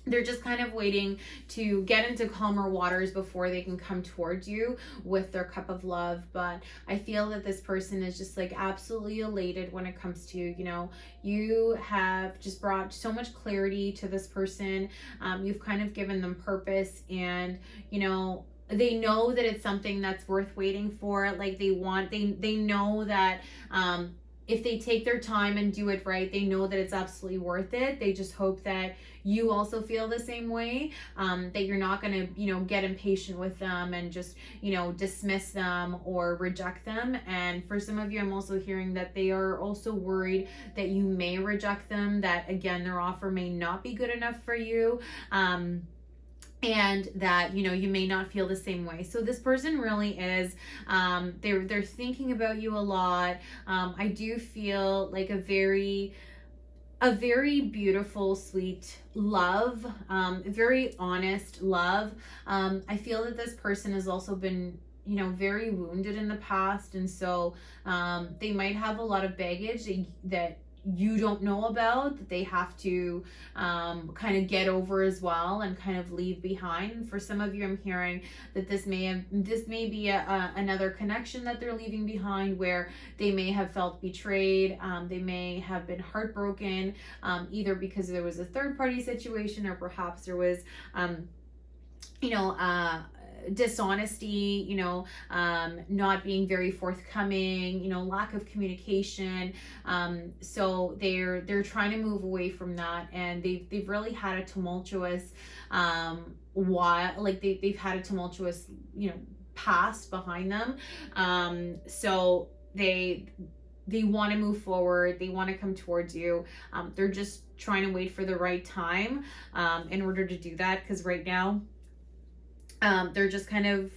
they're just kind of waiting to get into calmer waters before they can come towards you with their cup of love. But I feel that this person is just like absolutely elated when it comes to, you know, you have just brought so much clarity to this person. You've kind of given them purpose, and, you know, they know that it's something that's worth waiting for. Like they know that if they take their time and do it right, they know that it's absolutely worth it. They just hope that you also feel the same way, that you're not going to, you know, get impatient with them and just, you know, dismiss them or reject them. And for some of you, I'm also hearing that they are also worried that you may reject them, that again, their offer may not be good enough for you. And that, you know, you may not feel the same way. So this person really is, they're thinking about you a lot. I do feel like a very beautiful, sweet love, very honest love. I feel that this person has also been, you know, very wounded in the past. And so they might have a lot of baggage that you don't know about, that they have to kind of get over as well and kind of leave behind. For some of you, I'm hearing that this may be another connection that they're leaving behind, where they may have felt betrayed. They may have been heartbroken, either because there was a third party situation, or perhaps there was you know, dishonesty, you know, not being very forthcoming, you know, lack of communication. So they're trying to move away from that, and they've really had a tumultuous they've had a tumultuous, you know, past behind them. So they want to move forward. They want to come towards you. They're just trying to wait for the right time in order to do that, because right now they're just kind of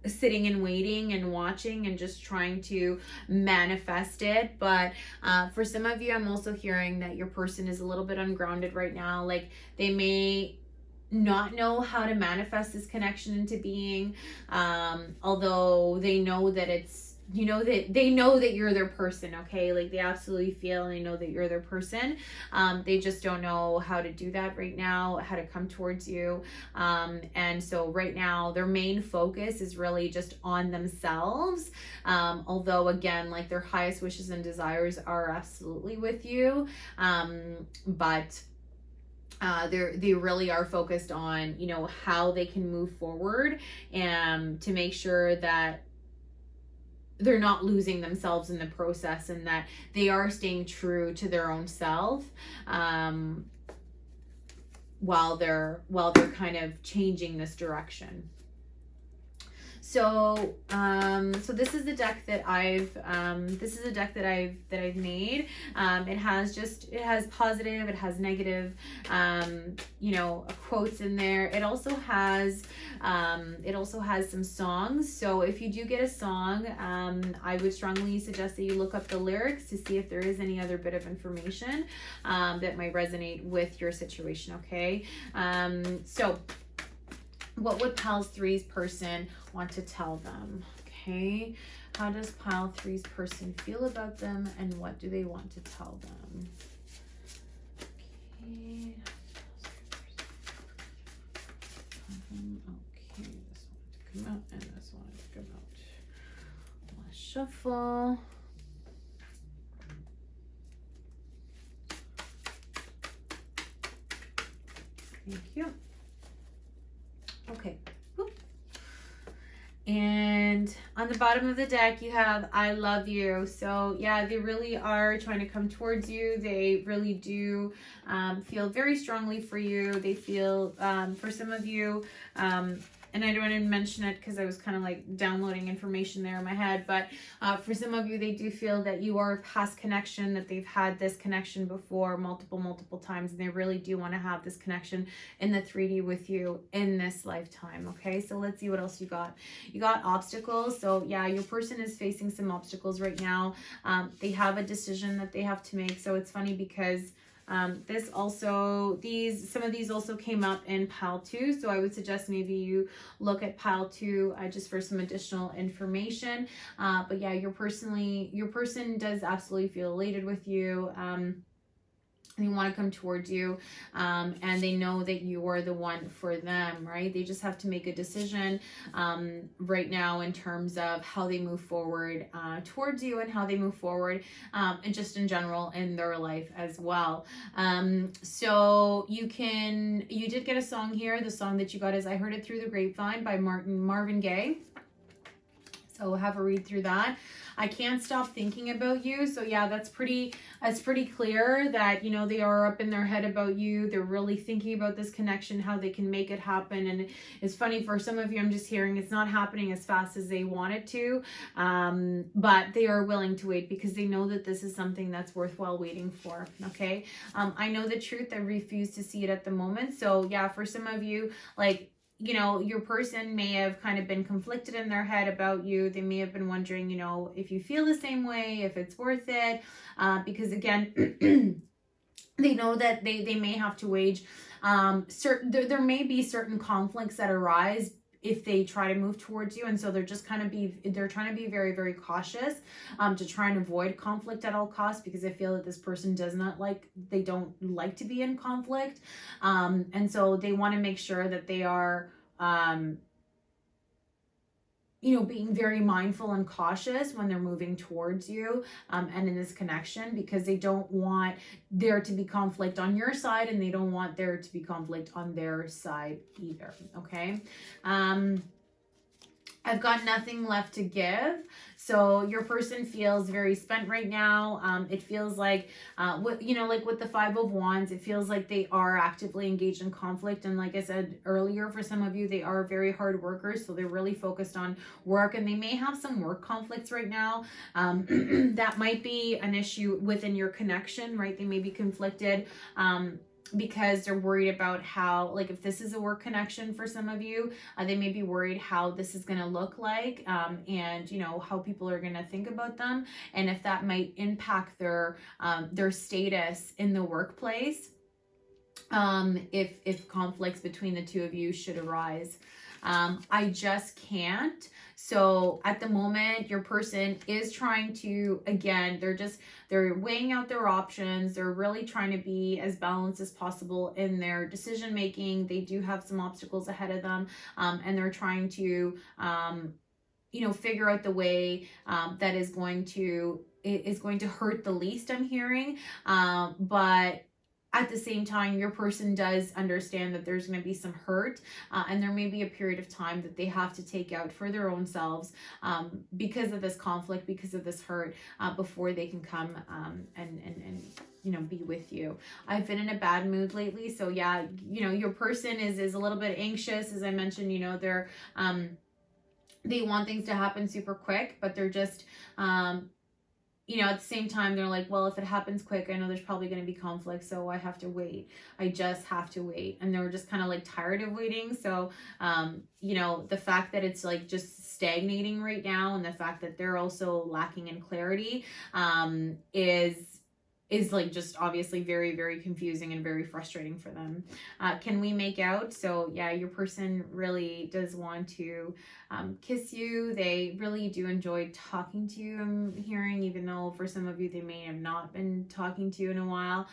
sitting and waiting and watching and just trying to manifest it. But for some of you, I'm also hearing that your person is a little bit ungrounded right now. Like they may not know how to manifest this connection into being, although they know that it's, you know, that they know that you're their person, okay? Like they absolutely feel and they know that you're their person. They just don't know how to do that right now, how to come towards you. And so right now their main focus is really just on themselves. Although again, like their highest wishes and desires are absolutely with you. But they really are focused on, you know, how they can move forward and to make sure that they're not losing themselves in the process, and that they are staying true to their own self, while they're kind of changing this direction. So so this is the deck that I've made. It has positive, it has negative, you know, quotes in there. It also has some songs. So if you do get a song, I would strongly suggest that you look up the lyrics to see if there is any other bit of information that might resonate with your situation. Okay. So what would Pals 3's person want to tell them? Okay. How does pile 3's person feel about them, and what do they want to tell them? Okay. Okay, this wanted to come out and this wanted to come out. Let's shuffle. Thank you. Okay. Whoop. And on the bottom of the deck, you have I love you. So yeah, they really are trying to come towards you. They really do feel very strongly for you. They feel, for some of you, and I don't want to mention it because I was kind of like downloading information there in my head, but for some of you, they do feel that you are a past connection, that they've had this connection before multiple times, and they really do want to have this connection in the 3D with you in this lifetime. Okay, so let's see what else you got. You got obstacles. So yeah, your person is facing some obstacles right now. They have a decision that they have to make. So it's funny because this also, some of these also came up in pile 2. So I would suggest maybe you look at pile 2 just for some additional information. But yeah, your person does absolutely feel elated with you. They want to come towards you, and they know that you are the one for them, right? They just have to make a decision right now in terms of how they move forward towards you and how they move forward and just in general in their life as well. So you did get a song here. The song that you got is I Heard It Through the Grapevine by Marvin Gaye. So have a read through that. I can't stop thinking about you. So yeah, that's pretty clear that, you know, they are up in their head about you. They're really thinking about this connection, how they can make it happen. And it's funny, for some of you, I'm just hearing it's not happening as fast as they want it to. But they are willing to wait because they know that this is something that's worthwhile waiting for. Okay. I know the truth. I refuse to see it at the moment. So yeah, for some of you, like, you know, your person may have kind of been conflicted in their head about you. They may have been wondering, you know, if you feel the same way, if it's worth it. Because again, they know that they may have to wage there may be certain conflicts that arise if they try to move towards you, and so they're trying to be very, very cautious to try and avoid conflict at all costs, because I feel that this person they don't like to be in conflict, and so they want to make sure that they are you know, being very mindful and cautious when they're moving towards you and in this connection, because they don't want there to be conflict on your side, and they don't want there to be conflict on their side either. Okay. I've got nothing left to give. So your person feels very spent right now. It feels like, like with the 5 of Wands, it feels like they are actively engaged in conflict. And like I said earlier, for some of you, they are very hard workers. So they're really focused on work, and they may have some work conflicts right now. That might be an issue within your connection, right? They may be conflicted. Because they're worried about how, like, if this is a work connection for some of you, they may be worried how this is going to look like, and, you know, how people are going to think about them, and if that might impact their status in the workplace, if conflicts between the two of you should arise. I just can't. So at the moment, your person is trying to, again, they're weighing out their options. They're really trying to be as balanced as possible in their decision making. They do have some obstacles ahead of them, and they're trying to, you know, figure out the way that is going to hurt the least, I'm hearing. But at the same time, your person does understand that there's going to be some hurt, and there may be a period of time that they have to take out for their own selves because of this conflict, because of this hurt, before they can come and you know, be with you. I've been in a bad mood lately, so yeah, you know, your person is a little bit anxious, as I mentioned. You know, they're they want things to happen super quick, but they're just you know, at the same time, they're like, well, if it happens quick, I know there's probably going to be conflict, so I have to wait. I just have to wait. And they're just kind of like tired of waiting. So, you know, the fact that it's like just stagnating right now, and the fact that they're also lacking in clarity, is is like just obviously very, very confusing and very frustrating for them. Can we make out? So yeah, your person really does want to kiss you. They really do enjoy talking to you, I'm hearing, even though for some of you they may have not been talking to you in a while.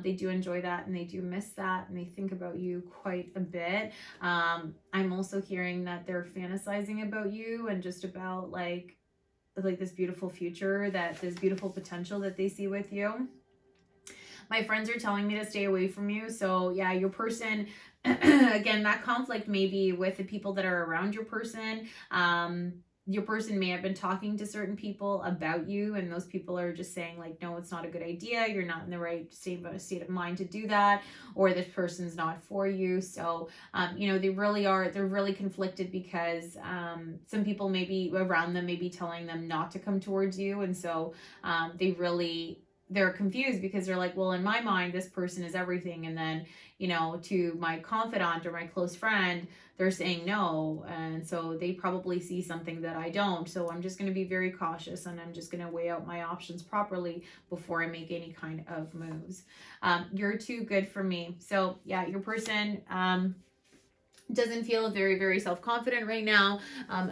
They do enjoy that, and they do miss that, and they think about you quite a bit. I'm also hearing that they're fantasizing about you and just about like this beautiful future, that this beautiful potential that they see with you. My friends are telling me to stay away from you. So yeah, your person, again, that conflict may be with the people that are around your person. Your person may have been talking to certain people about you, and those people are just saying like, no, it's not a good idea. You're not in the right state of mind to do that, or this person's not for you. So, you know, they're really conflicted because some people maybe around them may be telling them not to come towards you. And so they're confused because they're like, well, in my mind, this person is everything. And then, you know, to my confidant or my close friend, they're saying no. And so they probably see something that I don't. So I'm just going to be very cautious, and I'm just going to weigh out my options properly before I make any kind of moves. You're too good for me. So yeah, your person, doesn't feel very, very self-confident right now,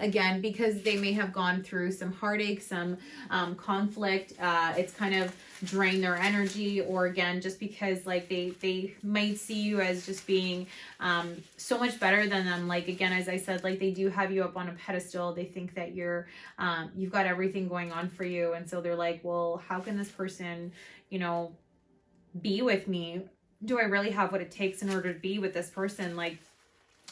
again, because they may have gone through some heartache, some conflict. It's kind of drained their energy, or again, just because like they might see you as just being so much better than them. Like, again, as I said, like they do have you up on a pedestal. They think that you've got everything going on for you, and so they're like, well, how can this person, you know, be with me? Do I really have what it takes in order to be with this person? Like,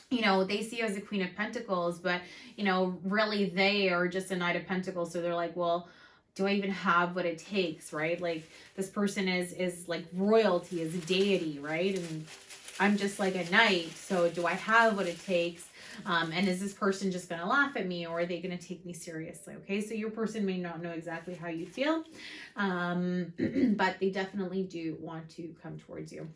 you know, they see you as a Queen of Pentacles, but, you know, really they are just a Knight of Pentacles. So they're like, well, do I even have what it takes, right? Like, this person is like royalty, is a deity, right? And I'm just like a knight. So do I have what it takes? And is this person just going to laugh at me, or are they going to take me seriously? Okay, so your person may not know exactly how you feel, but they definitely do want to come towards you.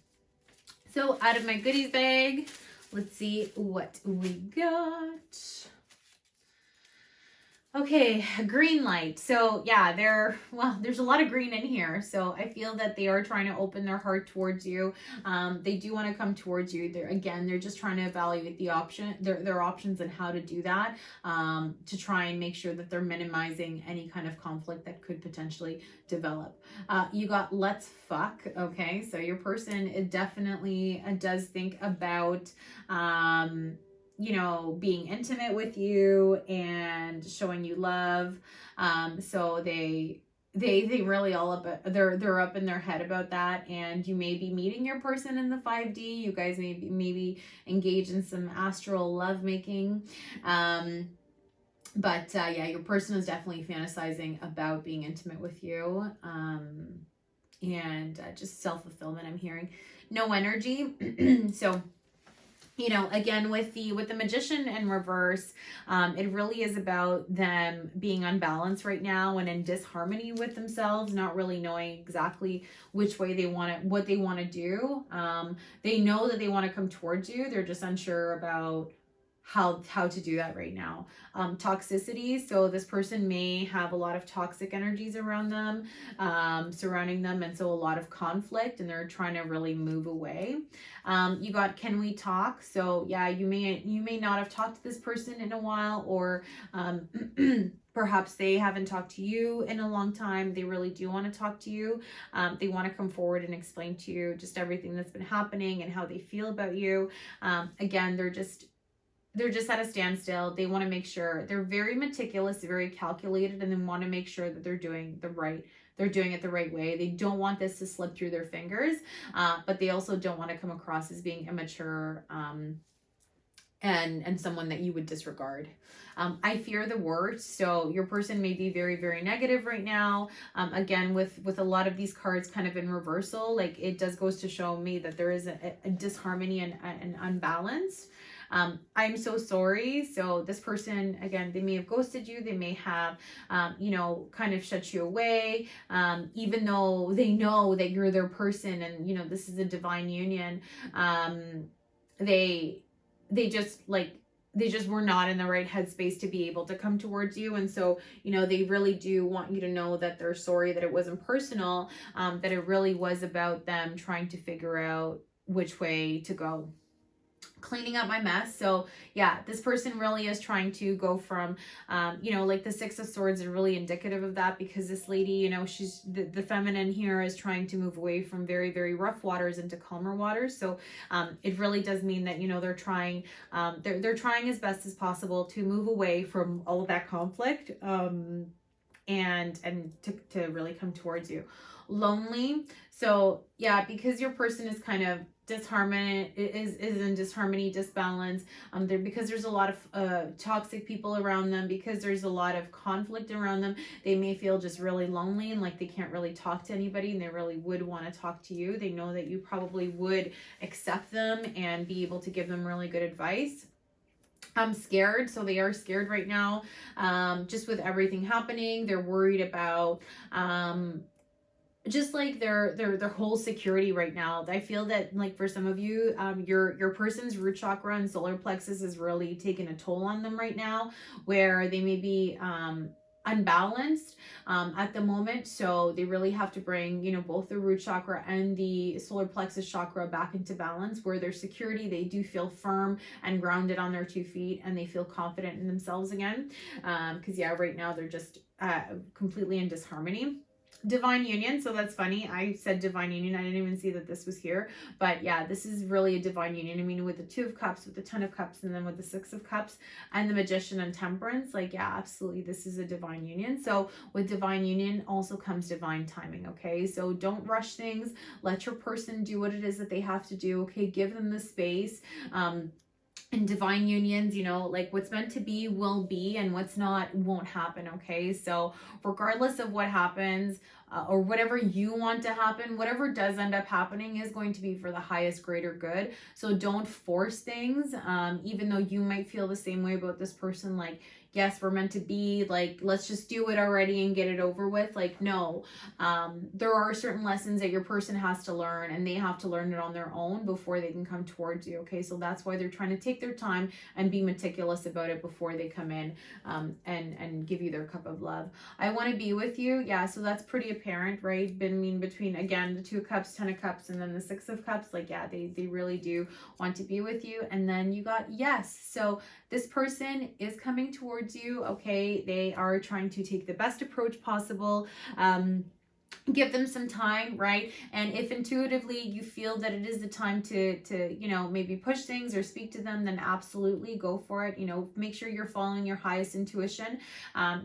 So out of my goodies bag, let's see what we got. Okay, green light. So yeah, there's a lot of green in here. So I feel that they are trying to open their heart towards you. They do want to come towards you. They're just trying to evaluate their options and how to do that, to try and make sure that they're minimizing any kind of conflict that could potentially develop. You got let's fuck. Okay, so your person definitely does think about you know, being intimate with you and showing you love. So they really they're up in their head about that. And you may be meeting your person in the 5D. You guys maybe engage in some astral lovemaking. But yeah, your person is definitely fantasizing about being intimate with you. And just self-fulfillment, I'm hearing. No energy. So, you know, again, with the Magician in reverse, it really is about them being unbalanced right now and in disharmony with themselves, not really knowing exactly which way what they want to do. They know that they want to come towards you. They're just unsure about how to do that right now. Toxicity. So this person may have a lot of toxic energies around them, surrounding them. And so a lot of conflict, and they're trying to really move away. You got, can we talk? So yeah, you may not have talked to this person in a while, or, perhaps they haven't talked to you in a long time. They really do want to talk to you. They want to come forward and explain to you just everything that's been happening and how they feel about you. Again, they're just at a standstill. They want to make sure they're very meticulous, very calculated, and then want to make sure that they're doing it the right way. They don't want this to slip through their fingers, but they also don't want to come across as being immature, and someone that you would disregard. I fear the worst. So your person may be very, very negative right now. Again, with a lot of these cards kind of in reversal, like it does goes to show me that there is a disharmony and unbalance. I'm so sorry. So this person, again, they may have ghosted you. They may have, you know, kind of shut you away, even though they know that you're their person and, you know, this is a divine union. They just like, they just were not in the right headspace to be able to come towards you. And so, you know, they really do want you to know that they're sorry, that it wasn't personal, that it really was about them trying to figure out which way to go, cleaning up my mess. So yeah, this person really is trying to go from, you know, like the Six of Swords are really indicative of that, because this lady, you know, she's the feminine here is trying to move away from very, very rough waters into calmer waters. So it really does mean that, you know, they're trying, they're trying as best as possible to move away from all of that conflict, and to really come towards you. Lonely. So yeah, because your person is kind of disharmony, is in disharmony, disbalance, there, because there's a lot of toxic people around them, because there's a lot of conflict around them, they may feel just really lonely and like they can't really talk to anybody, and they really would want to talk to you. They know that you probably would accept them and be able to give them really good advice. I'm scared. So they are scared right now, just with everything happening. They're worried about just like their whole security right now. I feel that, like, for some of you, your person's root chakra and solar plexus is really taking a toll on them right now, where they may be unbalanced at the moment. So they really have to bring, you know, both the root chakra and the solar plexus chakra back into balance, where their security, they do feel firm and grounded on their 2 feet, and they feel confident in themselves again. Because yeah, right now they're just completely in disharmony. Divine union. So that's funny, I said divine union, I didn't even see that this was here, but yeah, this is really a divine union. I mean, with the 2 of Cups, with the 10 of Cups, and then with the 6 of Cups and the Magician and Temperance, like, yeah, absolutely, this is a divine union. So with divine union also comes divine timing. Okay, so don't rush things. Let your person do what it is that they have to do. Okay, give them the space. In divine unions, you know, like, what's meant to be will be, and what's not won't happen. Okay, so regardless of what happens, or whatever you want to happen, whatever does end up happening is going to be for the highest, greater good. So don't force things, even though you might feel the same way about this person, like, yes, we're meant to be, like, let's just do it already and get it over with. Like, no, there are certain lessons that your person has to learn, and they have to learn it on their own before they can come towards you. Okay, so that's why they're trying to take their time and be meticulous about it before they come in, and give you their cup of love. I want to be with you. Yeah, so that's pretty apparent, right? Between, again, the 2 of Cups, 10 of Cups, and then the 6 of Cups. Like, yeah, they really do want to be with you. And then you got yes. So this person is coming towards you. Okay, they are trying to take the best approach possible. Give them some time, right? And if intuitively you feel that it is the time to you know, maybe push things or speak to them, then absolutely go for it. You know, make sure you're following your highest intuition.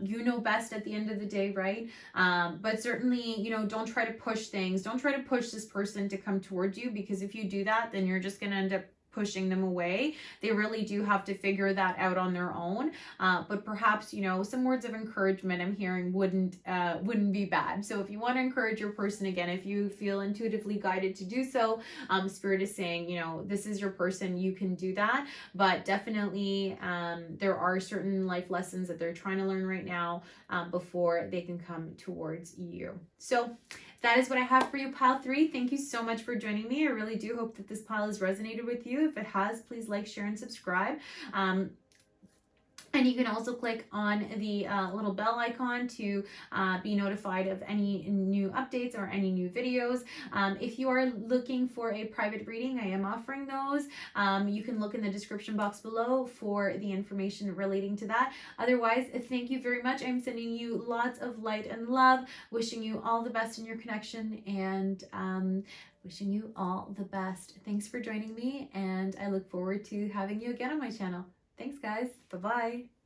You know best at the end of the day, right? But certainly, you know, don't try to push things. Don't try to push this person to come towards you, because if you do that, then you're just going to end up pushing them away. They really do have to figure that out on their own. But perhaps, you know, some words of encouragement I'm hearing wouldn't be bad. So if you want to encourage your person, again, if you feel intuitively guided to do so, Spirit is saying, you know, this is your person, you can do that. But definitely, there are certain life lessons that they're trying to learn right now, before they can come towards you. So that is what I have for you, pile 3. Thank you so much for joining me. I really do hope that this pile has resonated with you. If it has, please like, share, and subscribe. And you can also click on the little bell icon to be notified of any new updates or any new videos. If you are looking for a private reading, I am offering those. You can look in the description box below for the information relating to that. Otherwise, thank you very much. I'm sending you lots of light and love, wishing you all the best in your connection, and wishing you all the best. Thanks for joining me, and I look forward to having you again on my channel. Thanks, guys. Bye-bye.